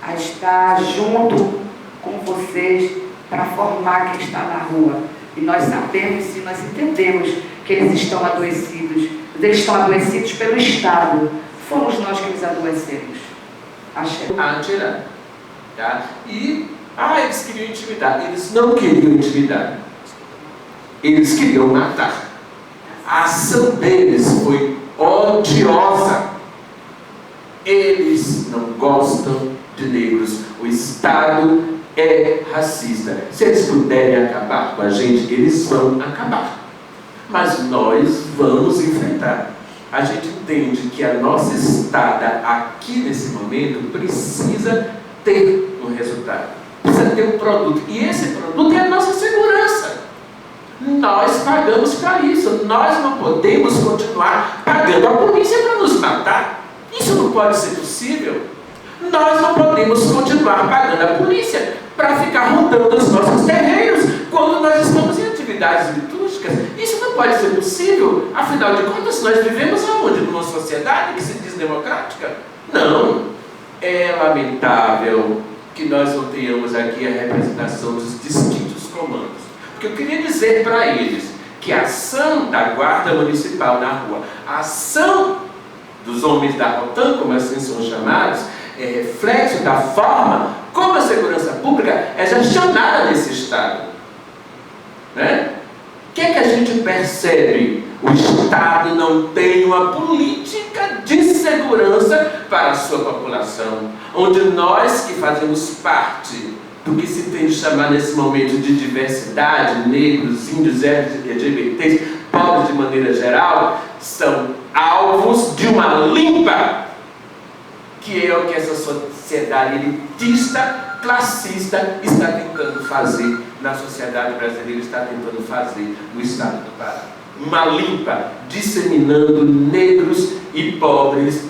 A estar junto com vocês para formar quem está na rua. E nós sabemos e nós entendemos que eles estão adoecidos. Eles estão adoecidos pelo Estado. Fomos nós que os adoecemos. Atirar. Tá? E, eles queriam intimidar. Eles não queriam intimidar. Eles queriam matar. A ação deles foi odiosa. Eles não gostam de negros. O Estado é racista. Se eles puderem acabar com a gente, eles vão acabar. Mas nós vamos enfrentar. A gente entende que a nossa estada aqui nesse momento precisa ter um resultado, precisa ter um produto. E esse produto é a nossa segurança. Nós pagamos para isso. Nós não podemos continuar pagando a polícia para nos matar. Isso não pode ser possível. Nós não podemos continuar pagando a polícia para ficar rodando os nossos terreiros quando nós estamos em atividades litúrgicas. Isso não pode ser possível. Afinal de contas, nós vivemos aonde? Numa sociedade que se diz democrática? Não. É lamentável que nós não tenhamos aqui a representação dos distintos comandos. Porque eu queria dizer para eles que a ação da Guarda Municipal na rua, a ação dos homens da Rotan, como assim são chamados, é reflexo da forma como a segurança pública é gestionada nesse Estado. Né? O que é que a gente percebe? O Estado não tem uma política de segurança para a sua população, onde nós que fazemos parte do que se tem de chamar nesse momento de diversidade, negros, índios, LGBTs, pobres de maneira geral, são alvos de uma limpa, que é o que essa sociedade elitista classista está tentando fazer na sociedade brasileira, está tentando fazer no estado do Pará. Uma limpa, disseminando negros e pobres,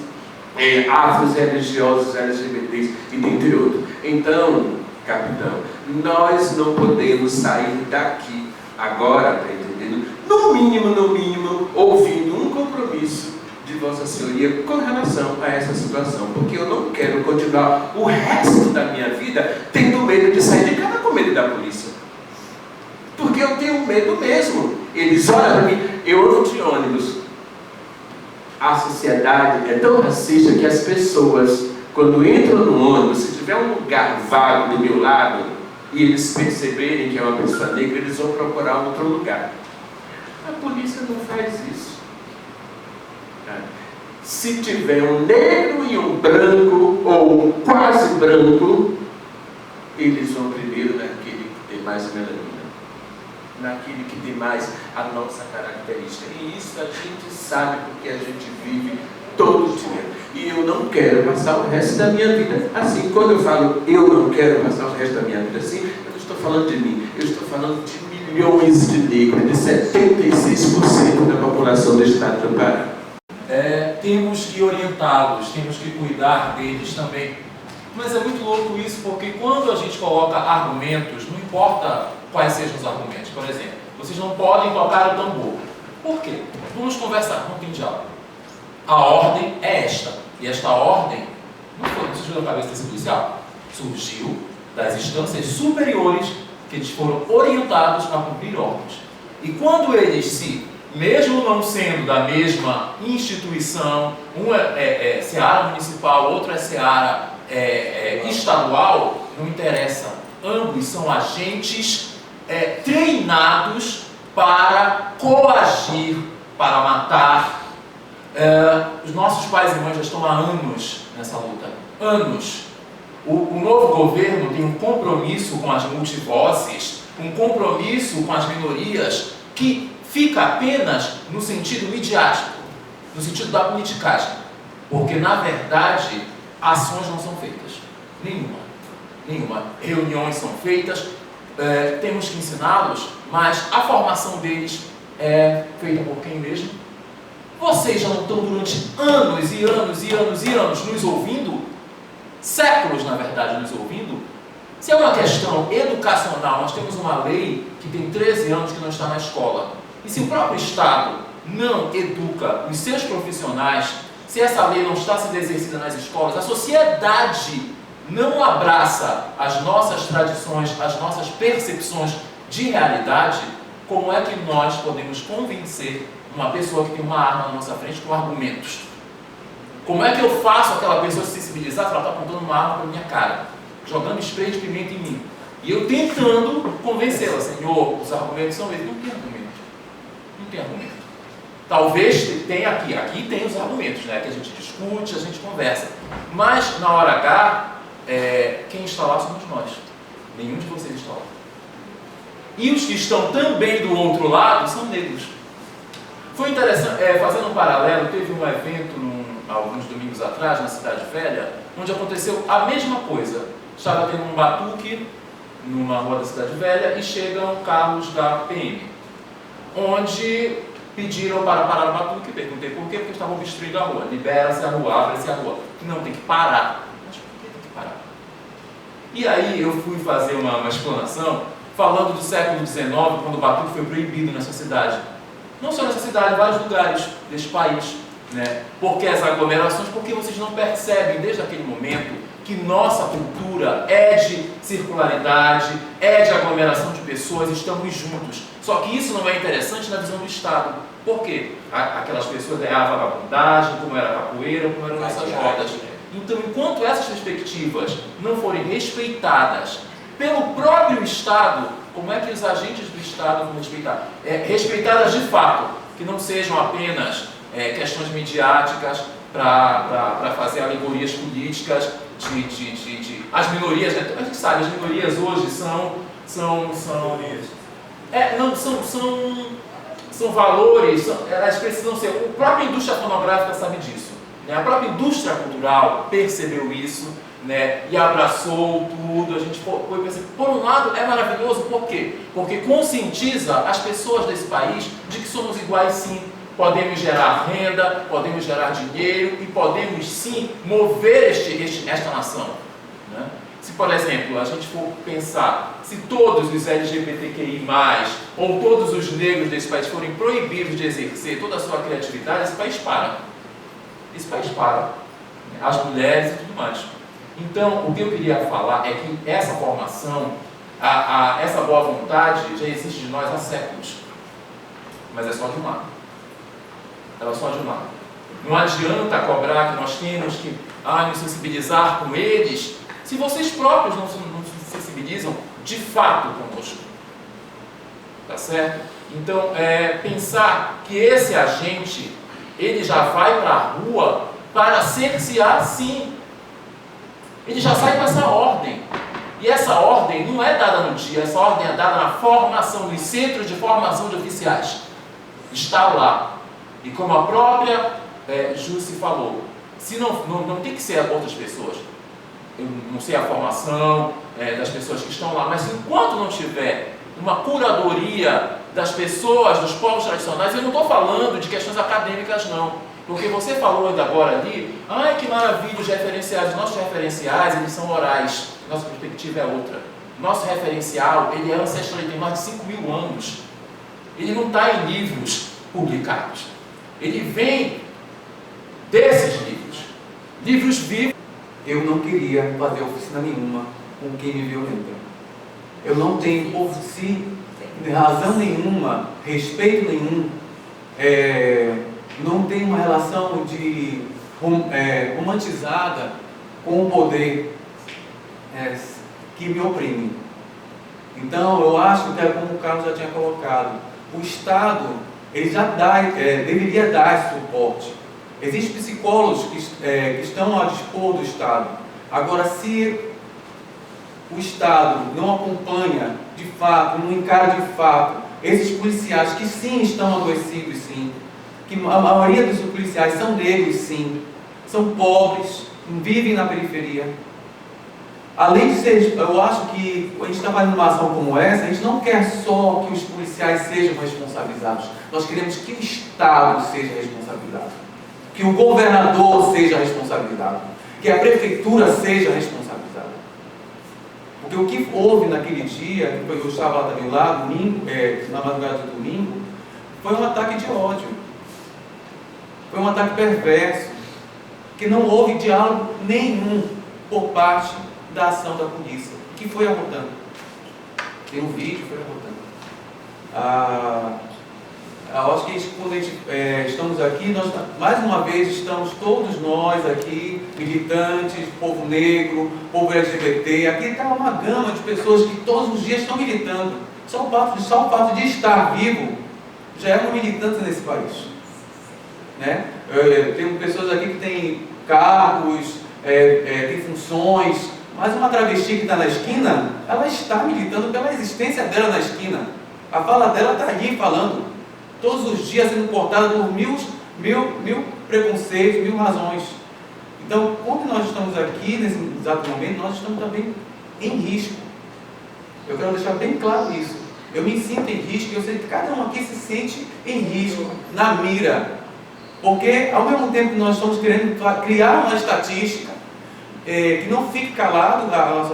afros religiosos, LGBTs e dentre outros. Então, capitão, nós não podemos sair daqui agora, tá entendendo? No mínimo, ouvindo um compromisso de Vossa Senhoria com relação a essa situação, porque eu não quero continuar o resto da minha vida tendo medo de sair de casa com medo da polícia. Porque eu tenho medo mesmo. Eles olham para mim, eu ando de ônibus. A sociedade é tão racista que as pessoas, quando entram no ônibus, se tiver um lugar vago do meu lado, e eles perceberem que é uma pessoa negra, eles vão procurar outro lugar. A polícia não faz isso. Se tiver um negro e um branco, ou quase branco, eles vão primeiro naquele que tem mais melanina, naquele que tem mais a nossa característica. E isso a gente sabe porque a gente vive todo dia. E eu não quero passar o resto da minha vida assim. Quando eu falo eu não quero passar o resto da minha vida assim, eu não estou falando de mim, eu estou falando de milhões de negros, de 76% da população do estado do Pará. Temos que orientá-los, temos que cuidar deles também. Mas é muito louco isso, porque quando a gente coloca argumentos, não importa quais sejam os argumentos. Por exemplo, vocês não podem tocar o tambor. Por quê? Vamos conversar, não tem diálogo. A ordem é esta. E esta ordem não surgiu da cabeça desse policial. Surgiu das instâncias superiores que eles foram orientados a cumprir ordens. E quando eles mesmo não sendo da mesma instituição, um é seara municipal, outro é seara estadual, não interessa. Ambos são agentes treinados para coagir, para matar. Os nossos pais e mães já estão há anos nessa luta. Anos. O novo governo tem um compromisso com as multivozes, um compromisso com as minorias que fica apenas no sentido midiático, no sentido da politicagem. Porque, na verdade, ações não são feitas. Nenhuma. Reuniões são feitas, temos que ensiná-los, mas a formação deles é feita por quem mesmo? Vocês já não estão durante anos e anos nos ouvindo? Séculos, na verdade, nos ouvindo? Se é uma questão educacional, nós temos uma lei que tem 13 anos que não está na escola. E se o próprio Estado não educa os seus profissionais, se essa lei não está sendo exercida nas escolas, a sociedade não abraça as nossas tradições, as nossas percepções de realidade, como é que nós podemos convencer uma pessoa que tem uma arma na nossa frente com argumentos? Como é que eu faço aquela pessoa se sensibilizar se ela está apontando uma arma para a minha cara, jogando spray de pimenta em mim? E eu tentando convencê-la, Senhor, os argumentos são esses. Não tem argumento. Não tem argumento. Talvez tenha aqui tem os argumentos, né, que a gente discute, a gente conversa. Mas na hora H, quem está lá somos nós. Nenhum de vocês está lá. E os que estão também do outro lado são negros. Foi interessante, fazendo um paralelo, teve um evento alguns domingos atrás, na Cidade Velha, onde aconteceu a mesma coisa. Estava tendo um batuque numa rua da Cidade Velha e chegam carros da PM, onde pediram para parar o batuque. Perguntei por quê, porque estavam obstruindo a rua. Libera-se a rua, abre-se a rua. Não, tem que parar. Mas por que tem que parar? E aí eu fui fazer uma explanação falando do século XIX, quando o batuque foi proibido nessa cidade. Não só nessa cidade, em vários lugares deste país. Né? Porque as aglomerações, porque vocês não percebem desde aquele momento que nossa cultura é de circularidade, é de aglomeração de pessoas, estamos juntos. Só que isso não é interessante na visão do Estado. Por quê? Aquelas pessoas a vagabundagem, como era a capoeira, como eram essas rodas. Então, enquanto essas perspectivas não forem respeitadas pelo próprio Estado, como é que os agentes do Estado vão respeitar? Respeitadas de fato, que não sejam apenas questões midiáticas para fazer alegorias políticas as minorias, né? A gente sabe, as minorias hoje são valores, elas precisam ser, a própria indústria fonográfica sabe disso, né? A própria indústria cultural percebeu isso né, e abraçou tudo. A gente foi pensando, por um lado é maravilhoso, por quê? Porque conscientiza as pessoas desse país de que somos iguais sim, podemos gerar renda, podemos gerar dinheiro e podemos sim mover esta nação, né? Se, por exemplo, a gente for pensar, se todos os LGBTQI+, ou todos os negros desse país forem proibidos de exercer toda a sua criatividade, esse país para. Esse país para. As mulheres e tudo mais. Então, o que eu queria falar é que essa formação, essa boa vontade já existe de nós há séculos. Mas é só de um lado. Ela é só de um lado. Não adianta cobrar que nós temos que nos sensibilizar com eles, se vocês próprios não se sensibilizam de fato conosco. Tá certo? Então, pensar que esse agente, ele já vai para a rua para cercear sim. Ele já sai com essa ordem. E essa ordem não é dada no dia, essa ordem é dada na formação, nos centros de formação de oficiais. Está lá. E como a própria Jússi falou, se não tem que ser outras pessoas. Eu não sei a formação das pessoas que estão lá, mas enquanto não tiver uma curadoria das pessoas, dos povos tradicionais, eu não estou falando de questões acadêmicas não, porque você falou ainda agora ali, ai que maravilha os referenciais, nossos referenciais eles são orais, nossa perspectiva é outra, nosso referencial ele é ancestral, ele tem mais de 5.000 anos, ele não está em livros publicados, ele vem desses livros vivos. Eu não queria fazer oficina nenhuma com quem me violenta. Eu não tenho, por si, razão nenhuma, respeito nenhum, não tenho uma relação de romantizada com o poder que me oprime. Então, eu acho que, como o Carlos já tinha colocado, o Estado ele já deveria dar esse suporte. Existem psicólogos que estão a dispor do Estado. Agora, se o Estado não acompanha de fato, não encara de fato esses policiais que sim estão adoecidos, sim, que a maioria dos policiais são negros, sim, são pobres, vivem na periferia. Além de ser, eu acho que a gente está fazendo uma ação como essa, a gente não quer só que os policiais sejam responsabilizados, nós queremos que o Estado seja responsabilizado, que o governador seja responsabilizado, que a prefeitura seja responsabilizada. Porque o que houve naquele dia, eu estava lá também domingo, na madrugada de domingo, foi um ataque de ódio, foi um ataque perverso, que não houve diálogo nenhum por parte da ação da polícia, que foi arrotando. Tem um vídeo, foi arrotando. Eu acho que quando a gente, estamos aqui, nós, mais uma vez, estamos todos nós aqui, militantes, povo negro, povo LGBT, aqui está uma gama de pessoas que todos os dias estão militando. Só o fato de estar vivo já é uma militância nesse país. Né? Tem pessoas aqui que têm cargos, têm funções, mas uma travesti que está na esquina, ela está militando pela existência dela na esquina. A fala dela está ali falando. Todos os dias sendo cortada por mil preconceitos, 1000 razões. Então, quando nós estamos aqui, nesse exato momento, nós estamos também em risco. Eu quero deixar bem claro isso. Eu me sinto em risco, eu sei que cada um aqui se sente em risco, na mira. Porque, ao mesmo tempo que nós estamos querendo criar uma estatística, que não fique calado a nossa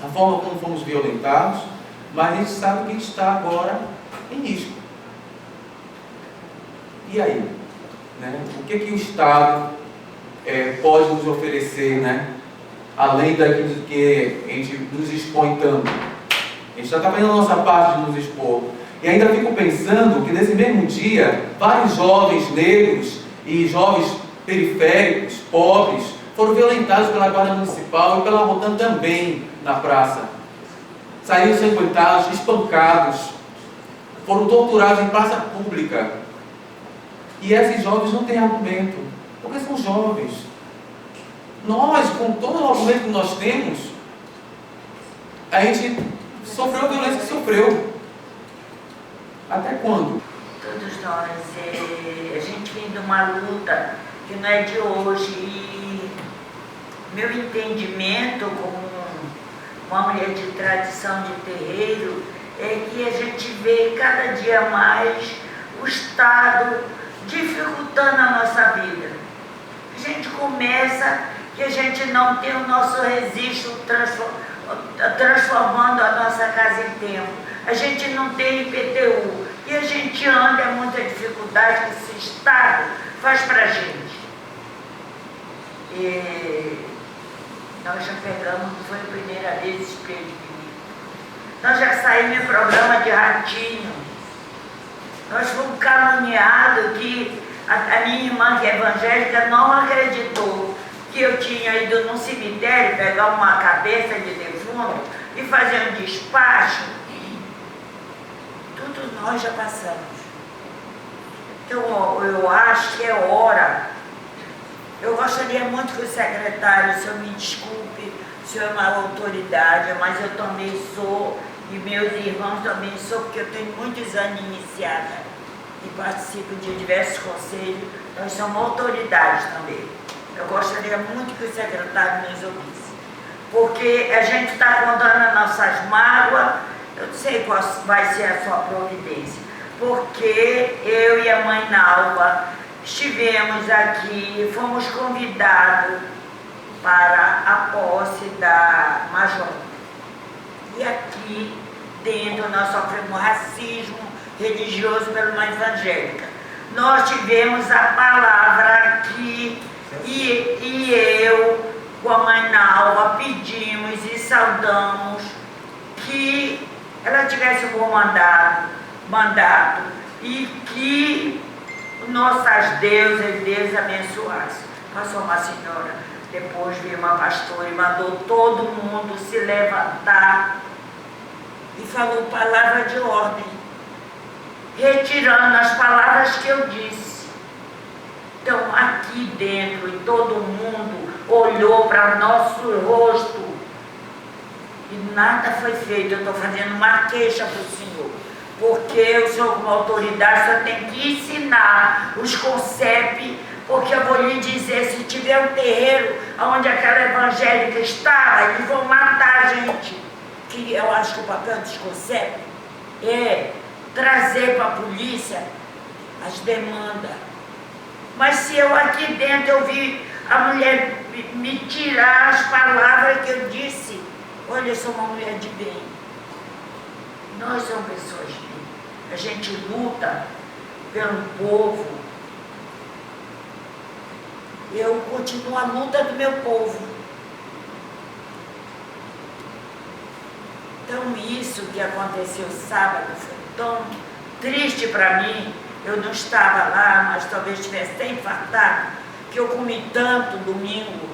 a forma como fomos violentados, mas a gente sabe que a gente está agora em risco. E aí? Né? O que o Estado pode nos oferecer, né? Além daquilo que a gente nos expõe tanto? A gente já está fazendo a nossa parte de nos expor. E ainda fico pensando que nesse mesmo dia, vários jovens negros e jovens periféricos, pobres, foram violentados pela Guarda Municipal e pela Rotan também na praça. Saíram ensanguentados, espancados, foram torturados em praça pública. E esses jovens não têm argumento, porque são jovens. Nós, com todo o argumento que nós temos, a gente sofreu a violência que sofreu. Até quando? Todos nós, a gente vem de uma luta que não é de hoje, meu entendimento como uma mulher de tradição de terreiro é que a gente vê cada dia mais o Estado dificultando a nossa vida. A gente começa que a gente não tem o nosso registro transformando a nossa casa em templo. A gente não tem IPTU. E a gente anda, é muita dificuldade que esse Estado faz para a gente. E nós já pegamos, não foi a primeira vez esse espelho de mim. Nós já saímos em programa de ratinho. Nós fomos caluniados que a minha irmã, que é evangélica, não acreditou que eu tinha ido num cemitério pegar uma cabeça de defunto e fazer um despacho. Tudo nós já passamos. Então eu acho que é hora. Eu gostaria muito que o secretário, o senhor me desculpe, o senhor é uma autoridade, mas eu também sou, e meus irmãos também sou, porque eu tenho muitos anos iniciada e participo de diversos conselhos, nós somos autoridades também. Eu gostaria muito que o secretário nos ouvisse, porque a gente está contando as nossas mágoas, eu não sei qual vai ser a sua providência, porque eu e a mãe Nalva estivemos aqui, fomos convidados para a posse da Major. E aqui dentro nós sofremos racismo religioso pela uma evangélica. Nós tivemos a palavra aqui e eu, com a mãe Nalva, pedimos e saudamos que ela tivesse um bom mandato e que nossas deusas abençoassem. Passou uma senhora, depois veio uma pastora e mandou todo mundo se levantar e falou palavra de ordem, retirando as palavras que eu disse. Então aqui dentro, e todo mundo olhou para nosso rosto e nada foi feito. Eu estou fazendo uma queixa para o senhor, porque o senhor, como autoridade, só tem que ensinar os CONCEP, porque eu vou lhe dizer, se tiver um terreiro onde aquela evangélica estava, eles vão matar a gente. Que eu acho que o papel dos CONCEP é trazer para a polícia as demandas. Mas se eu aqui dentro eu vi a mulher me tirar as palavras que eu disse, olha, eu sou uma mulher de bem. Nós somos pessoas de bem. A gente luta pelo povo. Eu continuo a luta do meu povo. Então isso que aconteceu sábado foi tão triste para mim. Eu não estava lá, mas talvez tivesse até infartado, que eu comi tanto domingo.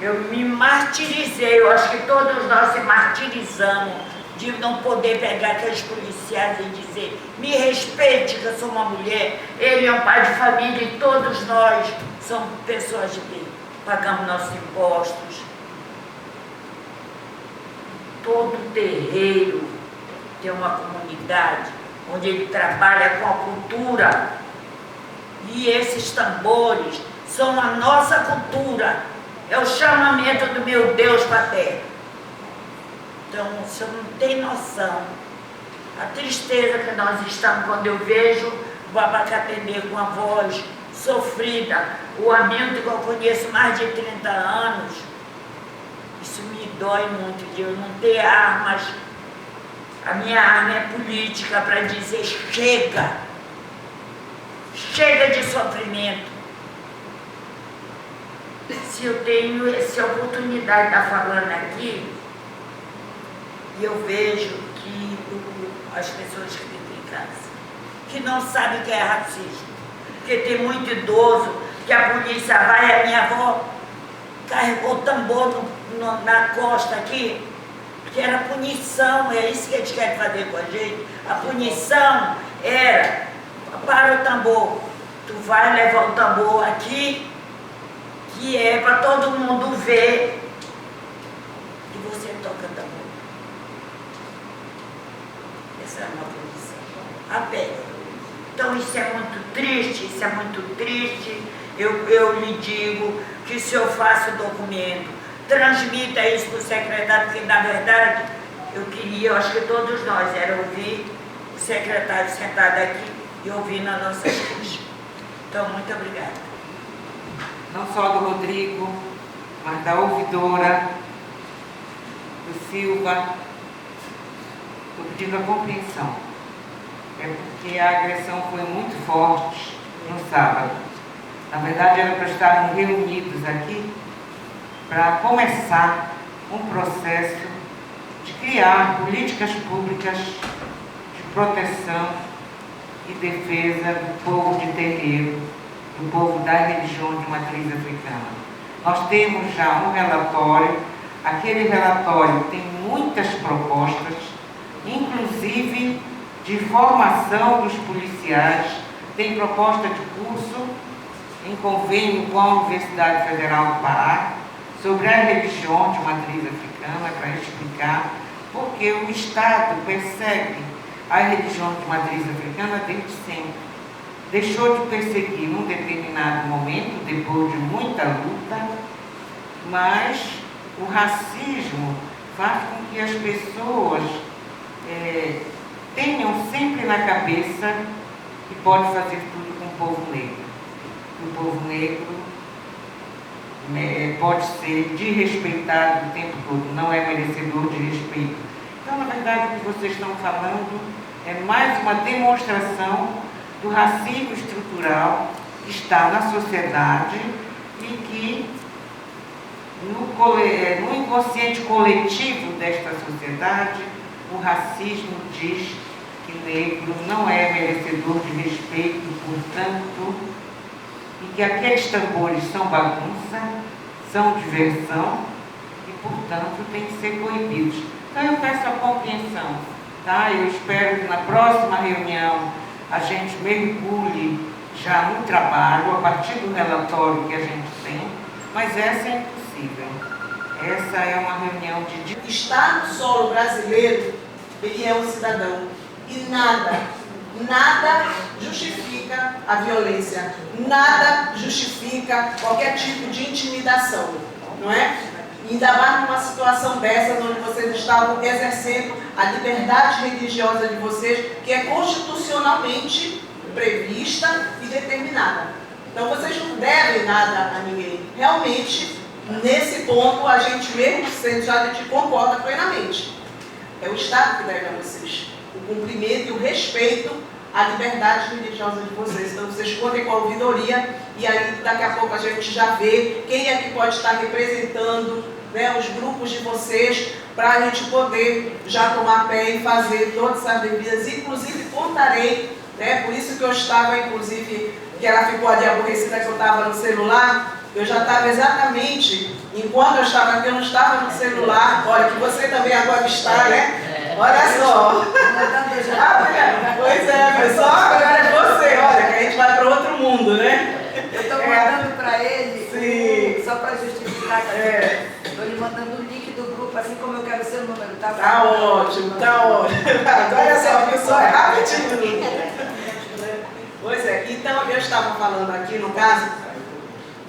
Eu me martirizei, eu acho que todos nós se martirizamos de não poder pegar aqueles policiais e dizer, me respeite que eu sou uma mulher, ele é um pai de família e todos nós somos pessoas de bem, pagamos nossos impostos. Todo terreiro tem uma comunidade onde ele trabalha com a cultura e esses tambores são a nossa cultura, é o chamamento do meu Deus para a terra. Então, o senhor não tem noção a tristeza que nós estamos quando eu vejo o Abacatendê com a voz sofrida, o Hamilton que eu conheço mais de 30 anos. Isso me dói muito de eu não ter armas. A minha arma é política para dizer chega, chega de sofrimento. Se eu tenho essa oportunidade de estar falando aqui, e eu vejo que as pessoas que vivem em casa, que não sabem o que é racismo, porque tem muito idoso que a polícia vai, a minha avó carregou o tambor na costa aqui, que era punição, é isso que eles querem fazer com a gente. A punição era, para o tambor, tu vai levar o tambor aqui, que é para todo mundo ver que você toca tambor. Essa é uma punição. A pena. Então isso é muito triste, isso é muito triste. Eu lhe digo, que o senhor faça o documento, transmita isso para o secretário, porque na verdade eu acho que todos nós, era ouvir o secretário sentado aqui e ouvindo as nossas queixas. Então, muito obrigada. Não só do Rodrigo, mas da ouvidora, do Silva. Estou pedindo a compreensão. É porque a agressão foi muito forte no sábado. Na verdade, era para estarmos reunidos aqui para começar um processo de criar políticas públicas de proteção e defesa do povo de terreiro, do povo das religiões de matriz africana. Nós temos já um relatório, aquele relatório tem muitas propostas, inclusive de formação dos policiais, tem proposta de curso em convênio com a Universidade Federal do Pará sobre as religiões de matriz africana, para explicar porque o Estado persegue as religiões de matriz africana desde sempre. Deixou de perseguir num determinado momento, depois de muita luta, mas o racismo faz com que as pessoas tenham sempre na cabeça que pode fazer tudo com o povo negro. O povo negro pode ser desrespeitado o tempo todo, não é merecedor de respeito. Então, na verdade, o que vocês estão falando é mais uma demonstração do racismo estrutural que está na sociedade e que no inconsciente coletivo desta sociedade, o racismo diz que negro não é merecedor de respeito, portanto, e que aqueles tambores são bagunça, são diversão e, portanto, têm que ser proibidos. Então, eu peço a compreensão, tá? Eu espero que na próxima reunião a gente mergulhe já no trabalho, a partir do relatório que a gente tem, mas essa é impossível. Essa é uma reunião de... Estar no solo brasileiro, ele é um cidadão. E nada justifica a violência, nada justifica qualquer tipo de intimidação, não é? Ainda mais numa situação dessa, onde vocês estavam exercendo a liberdade religiosa de vocês, que é constitucionalmente prevista e determinada. Então vocês não devem nada a ninguém. Realmente, nesse ponto, a gente mesmo sendo já a gente concorda plenamente. É o Estado que deve a vocês o cumprimento e o respeito à liberdade religiosa de vocês. Então vocês contem com a ouvidoria e aí daqui a pouco a gente já vê quem é que pode estar representando, né, os grupos de vocês, para a gente poder já tomar pé e fazer todas as devidas. Inclusive contarei, né, por isso que eu estava, inclusive, que ela ficou ali aborrecida que eu estava no celular, eu já estava exatamente, enquanto eu estava aqui, eu não estava no celular, olha, que você também agora está, né? Olha só. Pois é, pessoal, agora é você, olha, que a gente vai para outro mundo, né? Eu estou mandando para ele, sim, só para justificar que estou lhe mandando o link do grupo, assim como eu quero o seu número, tá? Tá ótimo, tá ótimo. Olha só, pessoal, é rapidinho. Pois é, então eu estava falando aqui, no caso,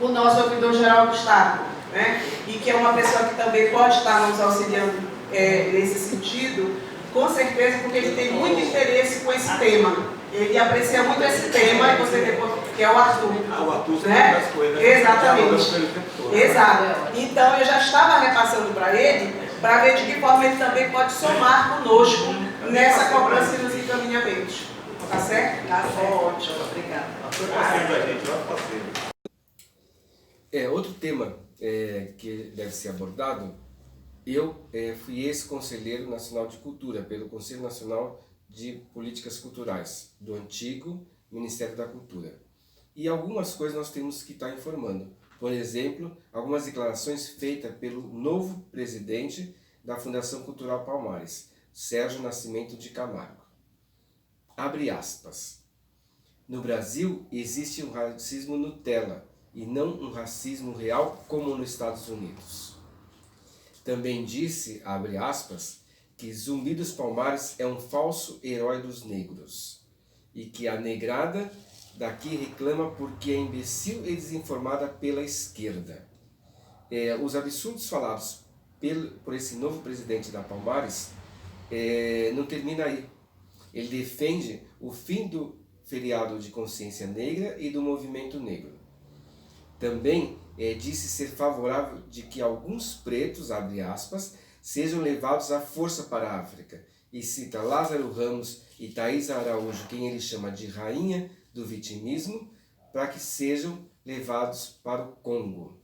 o nosso ouvidor-geral do Estado, né? E que é uma pessoa que também pode estar nos auxiliando nesse sentido, com certeza, porque ele tem muito interesse com esse tema. Ele aprecia muito esse tema, e você depois, que é o Arthur. O Arthur, né? Exatamente. Exato. Então, Então eu já estava repassando para ele, para ver de que forma ele também pode somar conosco nessa cobrança e nos encaminhamentos. Tá certo? Tá ótimo. Obrigada. Outro tema que deve ser abordado, eu fui ex-conselheiro nacional de cultura pelo Conselho Nacional de Políticas Culturais, do antigo Ministério da Cultura. E algumas coisas nós temos que estar informando. Por exemplo, algumas declarações feitas pelo novo presidente da Fundação Cultural Palmares, Sérgio Nascimento de Camargo. Abre aspas. No Brasil existe um racismo Nutella e não um racismo real como nos Estados Unidos. Também disse, abre aspas, que Zumbi dos Palmares é um falso herói dos negros e que a negrada daqui reclama porque é imbecil e desinformada pela esquerda. Os absurdos falados por esse novo presidente da Palmares não termina aí. Ele defende o fim do feriado de consciência negra e do movimento negro. Também disse ser favorável de que alguns pretos, abre aspas, sejam levados à força para a África. E cita Lázaro Ramos e Thaisa Araújo, quem ele chama de rainha do vitimismo, para que sejam levados para o Congo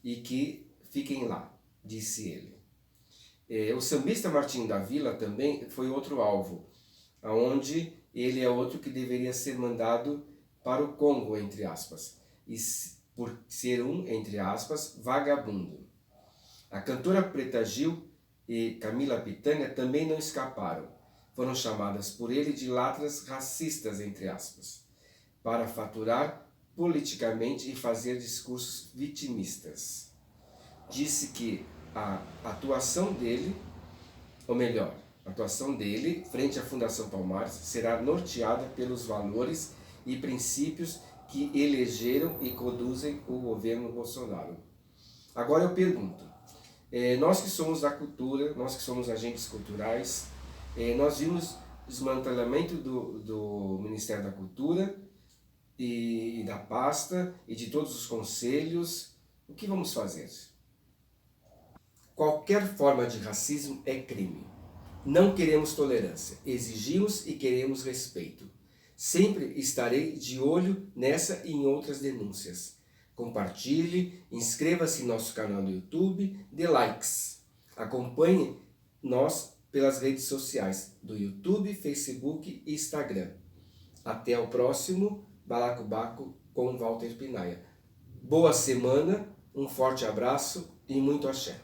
e que fiquem lá, disse ele. O sambista Martinho da Vila também foi outro alvo, onde ele é outro que deveria ser mandado para o Congo, entre aspas, e por ser um, entre aspas, vagabundo. A cantora Preta Gil e Camila Pitanga também não escaparam. Foram chamadas por ele de latras racistas, entre aspas, para faturar politicamente e fazer discursos vitimistas. Disse que a atuação dele, ou melhor, a atuação dele frente à Fundação Palmares será norteada pelos valores e princípios que elegeram e conduzem o governo Bolsonaro. Agora eu pergunto, nós que somos da cultura, nós que somos agentes culturais, nós vimos desmantelamento do Ministério da Cultura e da pasta e de todos os conselhos. O que vamos fazer? Qualquer forma de racismo é crime. Não queremos tolerância, exigimos e queremos respeito. Sempre estarei de olho nessa e em outras denúncias. Compartilhe, inscreva-se em nosso canal no YouTube, dê likes. Acompanhe nós pelas redes sociais do YouTube, Facebook e Instagram. Até o próximo Balacobaco com Walter Pinaia. Boa semana, um forte abraço e muito axé.